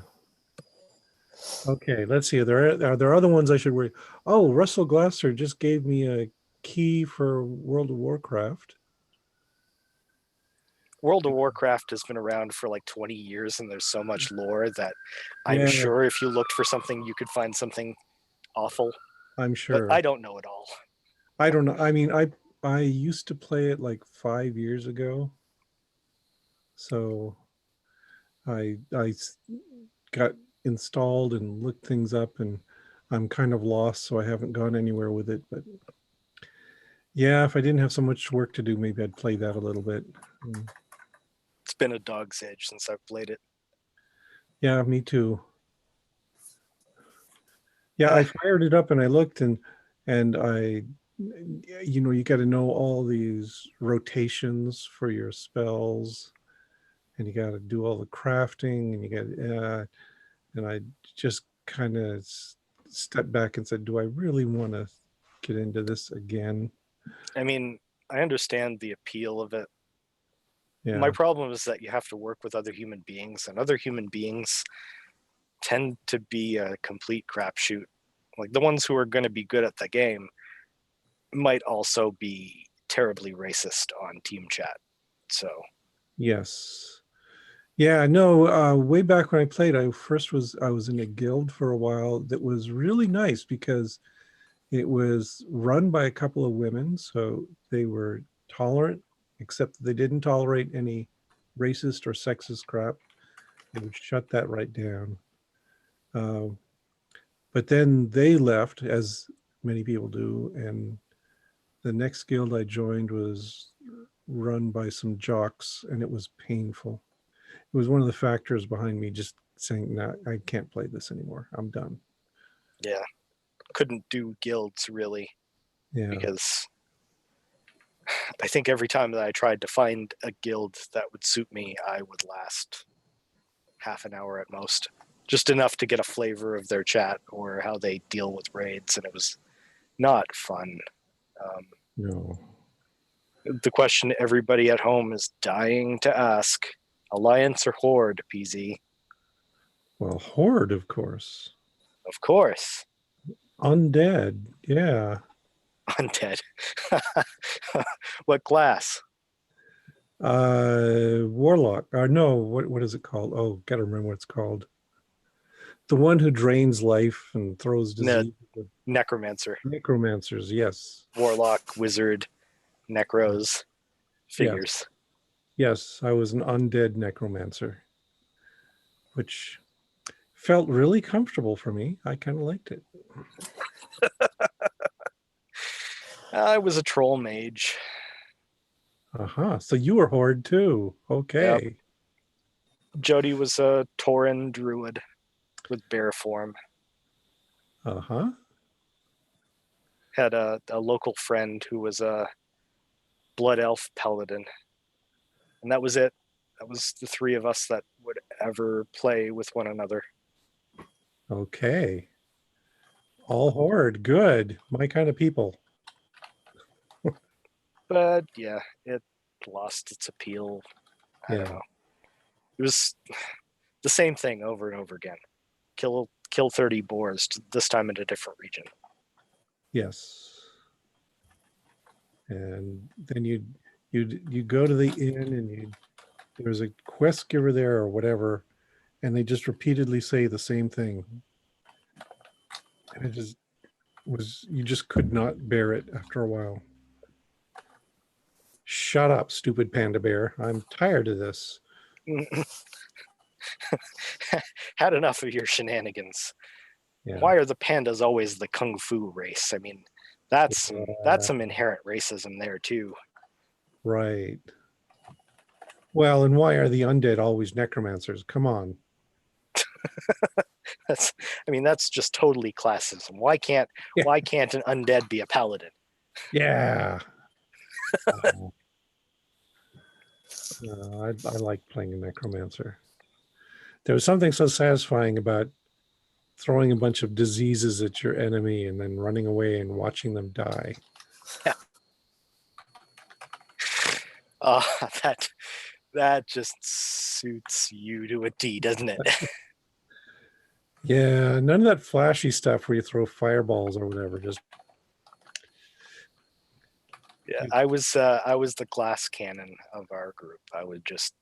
Okay. Let's see. Are there other ones I should worry? Oh, Russell Glasser just gave me a key for World of Warcraft. World of Warcraft has been around for like 20 years, and there's so much lore that I'm Yeah, sure if you looked for something, you could find something awful. I'm But sure. I don't know it all. I don't know. I mean, I used to play it like 5 years ago. So I got installed and looked things up, and I'm kind of lost, so I haven't gone anywhere with it. But yeah, if I didn't have so much work to do, maybe I'd play that a little bit. It's been a dog's age since I've played it. Yeah, me too. Yeah, I fired it up and I looked, and you got to know all these rotations for your spells, and you got to do all the crafting, and you got and I just kind of stepped back and said, do I really want to get into this again? I mean, I understand the appeal of it. Yeah. My problem is that you have to work with other human beings, and other human beings tend to be a complete crapshoot. Like the ones who are going to be good at the game might also be terribly racist on team chat. So Yes. Yeah, no, way back when I played, I was in a guild for a while that was really nice because it was run by a couple of women, so they were tolerant, except that they didn't tolerate any racist or sexist crap. They would shut that right down. Um, but then they left, as many people do, and the next guild I joined was run by some jocks, and it was painful. It was one of the factors behind me just saying, "No, I can't play this anymore. I'm done." yeah, couldn't do guilds really, Yeah. because I think every time that I tried to find a guild that would suit me, I would last half an hour at most, just enough to get a flavor of their chat or how they deal with raids, and it was not fun. No. The question everybody at home is dying to ask: Alliance or Horde, PZ? Well, Horde, of course. Of course. Undead. Yeah. Undead. What class? Warlock. No, what is it called? Oh, gotta remember what it's called. The one who drains life and throws disease. Necromancer. Necromancers, yes. Warlock, wizard, necros, figures. Yes, I was an undead necromancer, which felt really comfortable for me. I kind of liked it. I was a troll mage. Uh-huh. So you were Horde too. Okay. Yep. Jody was a Tauren druid with bear form. Uh-huh. Had a local friend who was a blood elf paladin. And that was it. That was the three of us that would ever play with one another. Okay. All Horde. Good. My kind of people. But yeah, it lost its appeal. I don't know. It was the same thing over and over again. Kill 30 boars, this time in a different region. Yes. And then you'd go to the inn, and there was a quest giver there or whatever, and they just repeatedly say the same thing. And it just you just could not bear it after a while. Shut up, stupid panda bear. I'm tired of this. Had enough of your shenanigans. Yeah. Why are the pandas always the kung fu race? I mean, That's some inherent racism there too. Right. Well, and why are the undead always necromancers? Come on. That's just totally classism. Why can't an undead be a paladin? Yeah. I like playing a necromancer. There was something so satisfying about throwing a bunch of diseases at your enemy and then running away and watching them die. Yeah. That just suits you to a T, doesn't it? Yeah, none of that flashy stuff where you throw fireballs or whatever. Just yeah, I was the glass cannon of our group. I would just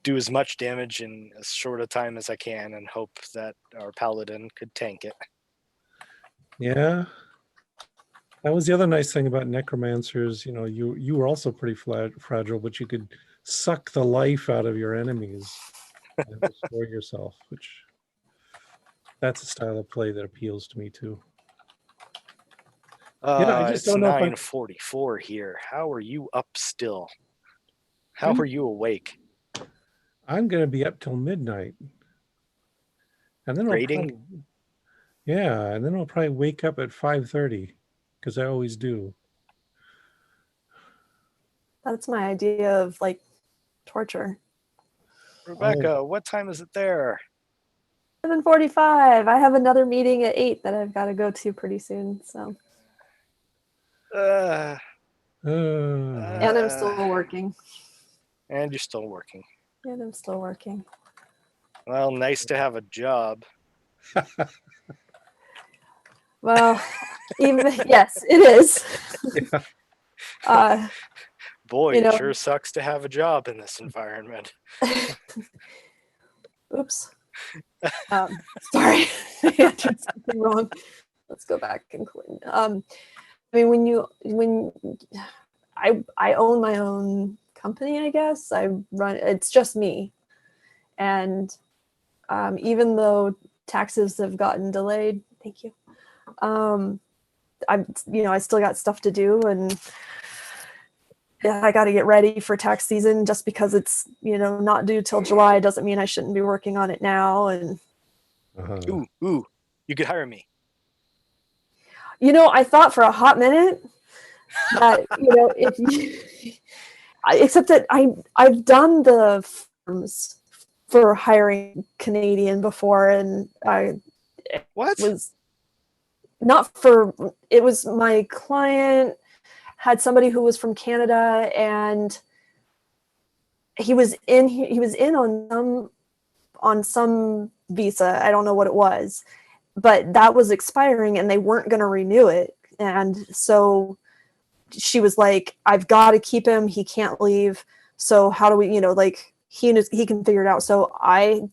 do as much damage in as short a time as I can and hope that our paladin could tank it. Yeah. That was the other nice thing about necromancers. You know, you were also pretty fragile, but you could suck the life out of your enemies and destroy yourself, which that's a style of play that appeals to me too. Yeah, I just it's don't know 9:44 here. How are you up still? How are you awake? I'm going to be up till midnight. And then and then I'll probably wake up at 5:30 because I always do. That's my idea of like torture. Rebecca, what time is it there? 7:45. I have another meeting at 8 that I've got to go to pretty soon. So. And I'm still working. And you're still working. And I'm still working. Well, nice to have a job. Well, yes, it is. Yeah. Boy, it sure sucks to have a job in this environment. Oops. Sorry, I did something wrong. Let's go back and clean. I mean, when I own my own company, I guess it's just me, and even though taxes have gotten delayed, thank you. I still got stuff to do, and I got to get ready for tax season. Just because it's not due till July doesn't mean I shouldn't be working on it now. And ooh, you could hire me. I thought for a hot minute that except that I've done the forms for hiring Canadian before, and it was my client had somebody who was from Canada, and he was in on some visa. I don't know what it was, but that was expiring and they weren't going to renew it. And so she was like, I've got to keep him. He can't leave. So how do we, he can figure it out. So I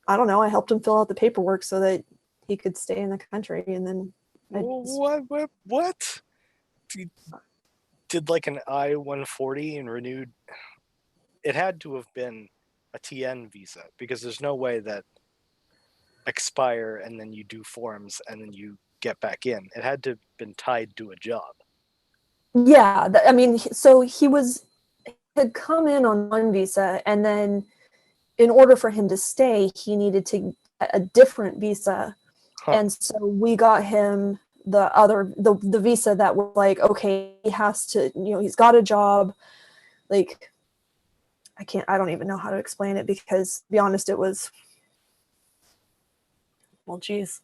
helped him fill out the paperwork so that he could stay in the country. And then what? Did like an I-140 and renewed? It had to have been a TN visa, because there's no way that expire and then you do forms and then you get back in. It had to have been tied to a job. Yeah, so he had come in on one visa, and then in order for him to stay, he needed to get a different visa. And so we got him the visa that was like, okay, he has to, he's got a job. Like, I don't even know how to explain it, because to be honest, it was, geez.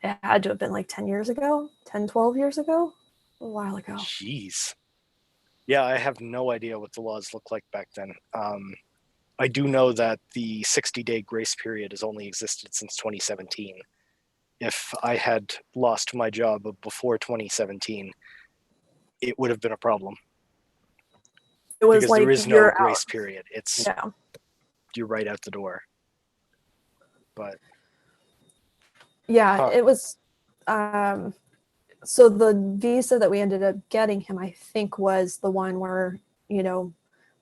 It had to have been like 10 years ago, 10, 12 years ago, a while ago. Jeez. Yeah, I have no idea what the laws look like back then. I do know that the 60-day grace period has only existed since 2017. If I had lost my job before 2017, it would have been a problem. It was because like there is no grace period. It's you're right out the door. But it was. So the visa that we ended up getting him, I think, was the one where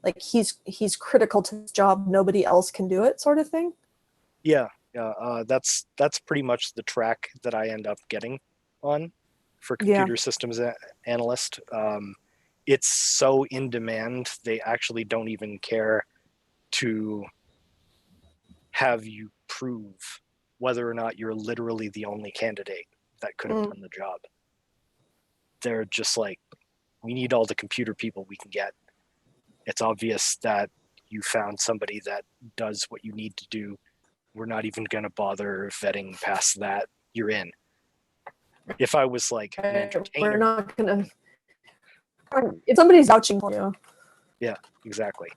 like he's critical to his job, nobody else can do it, sort of thing. Yeah, That's pretty much the track that I end up getting on for Yeah. computer systems analyst. It's so in demand, they actually don't even care to have you prove whether or not you're literally the only candidate that could have done the job. They're just like, we need all the computer people we can get. It's obvious that you found somebody that does what you need to do. We're not even going to bother vetting past that. You're in. If I was like an entertainer, We're not gonna. If somebody's vouching for you. yeah, exactly.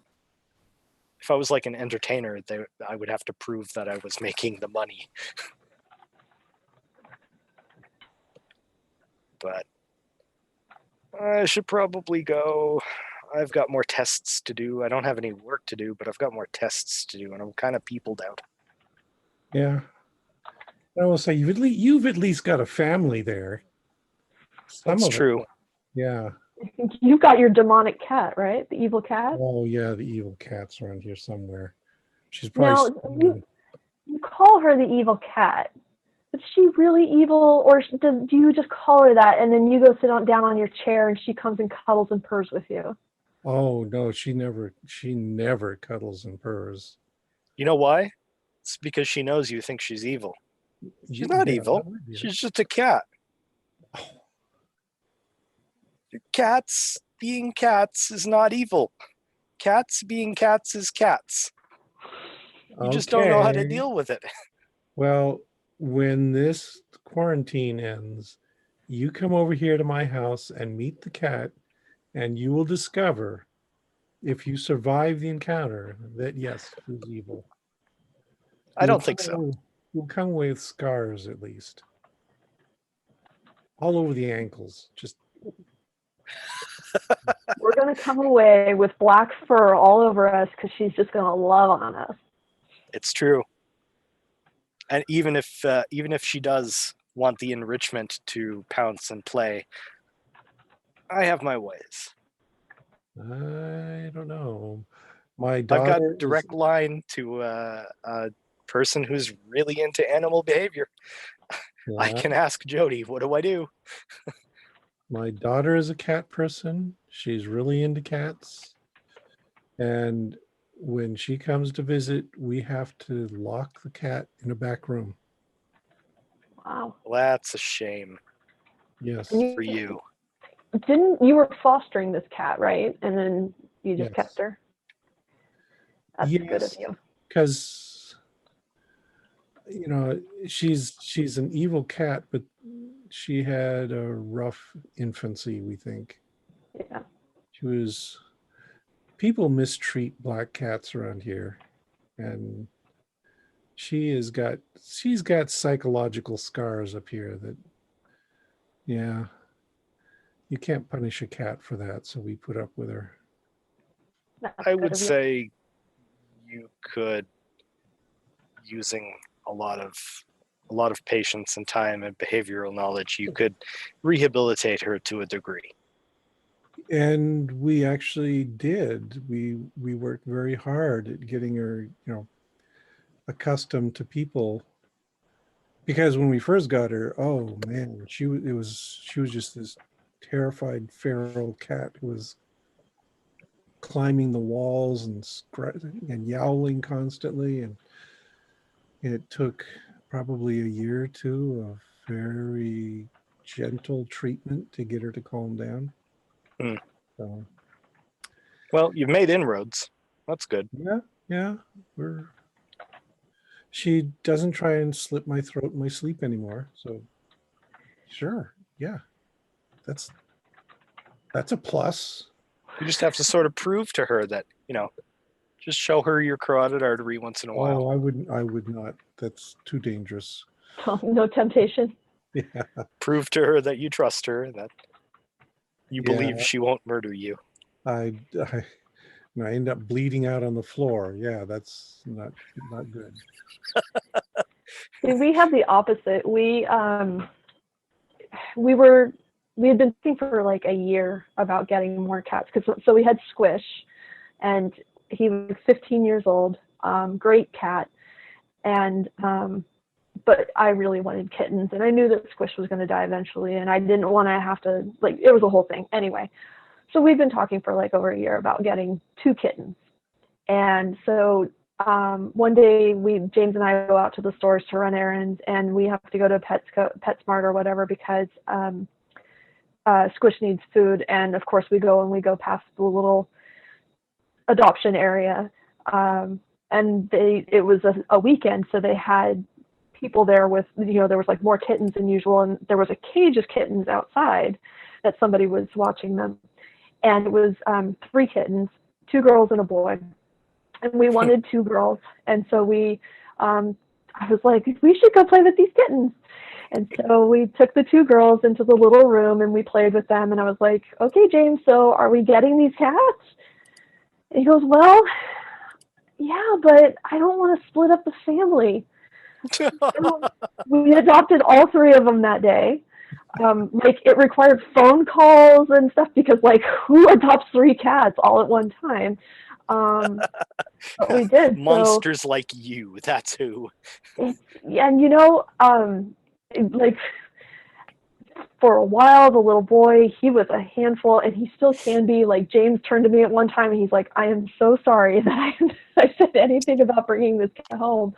If I was like an entertainer, I would have to prove that I was making the money. But I should probably go. I've got more tests to do. I don't have any work to do, but I've got more tests to do, and I'm kind of peopled out. Yeah. I will say you've at least got a family there. That's true. Yeah. You've got your demonic cat, right? The evil cat. Oh yeah, the evil cat's around here somewhere. She's Now, probably you call her the evil cat. Is she really evil, or do you just call her that and then you go sit down on your chair and she comes and cuddles and purrs with you? Oh no, she never cuddles and purrs. You know why? It's because she knows you think she's evil. She's not evil. She's just a cat. Cats being cats is not evil. Cats being cats is cats. You just don't know how to deal with it. Well, when this quarantine ends, you come over here to my house and meet the cat, and you will discover, if you survive the encounter, that yes, she's evil. I don't think so. You'll come away with scars at least. All over the ankles. Just We're going to come away with black fur all over us because she's just going to love on us. It's true. And even if she does want the enrichment to pounce and play, I have my ways. I don't know. My daughter I've got a direct line to a person who's really into animal behavior. Yeah. I can ask Jody, what do I do? My daughter is a cat person. She's really into cats. And when she comes to visit, we have to lock the cat in a back room. Wow. Well, that's a shame. Yes. For you. You were fostering this cat, right? And then you just kept her? That's good of you. Because, she's an evil cat, but she had a rough infancy, we think. Yeah. People mistreat black cats around here, and she's got psychological scars up here that, yeah, you can't punish a cat for that, so we put up with her. I would say you could, using a lot of patience and time and behavioral knowledge, you could rehabilitate her to a degree. And we actually did. We worked very hard at getting her, accustomed to people. Because when we first got her, oh man, she was just this terrified feral cat who was climbing the walls and yowling constantly, and it took probably a year or two of very gentle treatment to get her to calm down. So, well, you've made inroads. That's good. Yeah. She doesn't try and slit my throat in my sleep anymore. So, sure, yeah, that's a plus. You just have to sort of prove to her that, just show her your carotid artery once in a while. Oh, I would not. That's too dangerous. Oh, no temptation. Yeah. Prove to her that you trust her, that you believe she won't murder you. I end up bleeding out on the floor. Yeah, that's not good. See, we have the opposite. We had been thinking for like a year about getting more cats, so we had Squish, and he was 15 years old, great cat, And but I really wanted kittens, and I knew that Squish was going to die eventually, and I didn't want to have to, like, it was a whole thing. Anyway, so we've been talking for like over a year about getting 2 kittens. And so one day James and I go out to the stores to run errands, and we have to go to PetSmart or whatever because Squish needs food. And of course we go past the little adoption area. And it was a weekend, so they had people there with, there was like more kittens than usual, and there was a cage of kittens outside that somebody was watching them. And it was 3 kittens, 2 girls and a boy. And we wanted 2 girls. And so I was like, we should go play with these kittens. And so we took the 2 girls into the little room and we played with them. And I was like, okay, James, so are we getting these cats? And he goes, well, yeah, but I don't want to split up the family. So we adopted all 3 of them that day. Like, it required phone calls and stuff because, like, who adopts 3 cats all at one time? But we did. Monsters like you, that's who. And like, for a while, the little boy, he was a handful, and he still can be. Like, James turned to me at one time and he's like, I am so sorry that I said anything about bringing this cat home.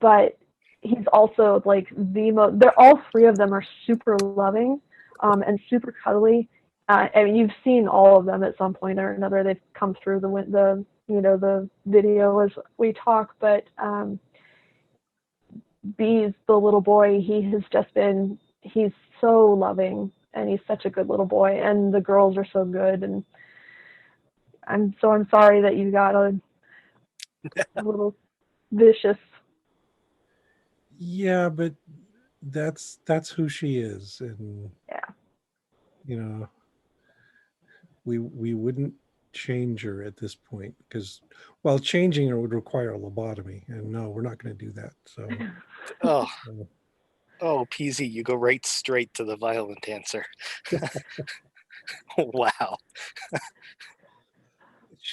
But he's also like they're all 3 of them are super loving and super cuddly. I mean, you've seen all of them at some point or another. They've come through the video as we talk. But B's the little boy. He's so loving, and he's such a good little boy. And the girls are so good. And I'm sorry that you got a little vicious. Yeah, but that's who she is, and yeah, we wouldn't change her at this point, because changing her would require a lobotomy, and no, we're not going to do that. So PZ, you go right straight to the violent answer. Wow.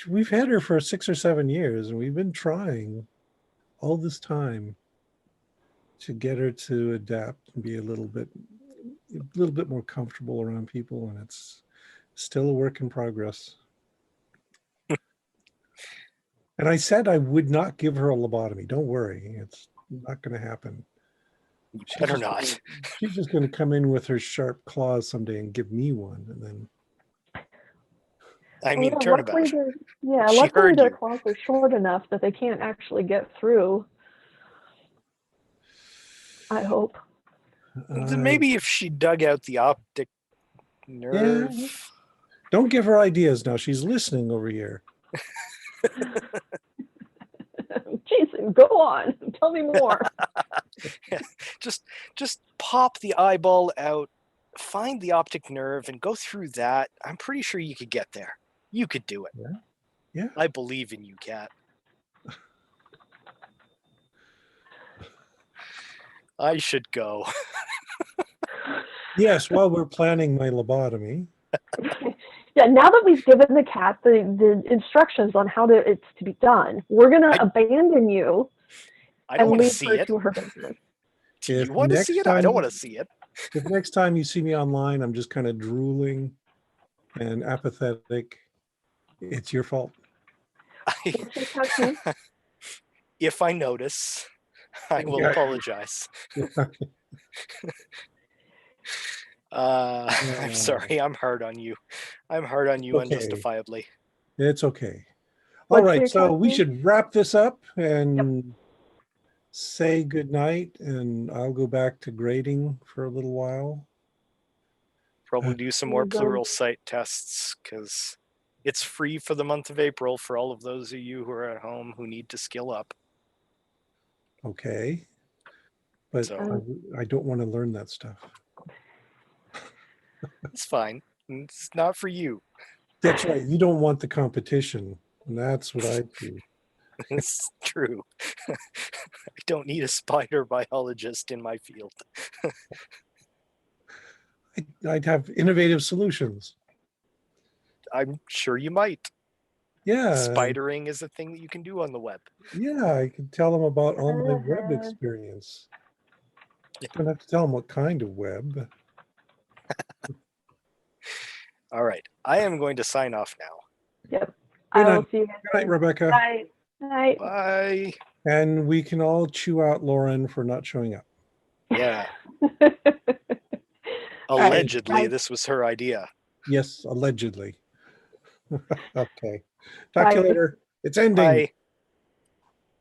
We've had her for 6 or 7 years, and we've been trying all this time to get her to adapt and be a little bit more comfortable around people, and it's still a work in progress. And I said I would not give her a lobotomy. Don't worry, it's not going to happen. Better not. She's just going to come in with her sharp claws someday and give me one, and then. I mean, turnabout. Luckily their claws are short enough that they can't actually get through. I hope. Maybe if she dug out the optic nerve. Yeah. Don't give her ideas now. She's listening over here. Jason, go on. Tell me more. Yeah. Just pop the eyeball out, find the optic nerve, and go through that. I'm pretty sure you could get there. You could do it. Yeah. I believe in you, Kat. I should go. Yes, while we're planning my lobotomy. Yeah, now that we've given the cat the instructions on how it's to be done, we're going to abandon you. I don't want to see it. To her business. Do you want to see it? I don't want to see it. If next time you see me online, I'm just kind of drooling and apathetic, it's your fault. If I notice, I will apologize. I'm sorry. I'm hard on you. I'm hard on you unjustifiably. It's okay. All right, so we should wrap this up and say goodnight, and I'll go back to grading for a little while. Probably do some more plural site tests, because it's free for the month of April for all of those of you who are at home who need to skill up. Okay. But I don't want to learn that stuff. It's fine. It's not for you. That's right. You don't want the competition. And that's what I do. It's true. I don't need a spider biologist in my field. I'd have innovative solutions. I'm sure you might. Yeah. Spidering is a thing that you can do on the web. Yeah, I can tell them about all my web experience. Yeah. Don't have to tell them what kind of web. All right. I am going to sign off now. Yep. Good I will night. see you guys. Good night, Rebecca. Bye. Night. Bye. And we can all chew out Lauren for not showing up. Yeah. All right, Allegedly, guys. this was her idea. Yes, allegedly. Okay. Talk to you Bye. later. It's ending. Bye.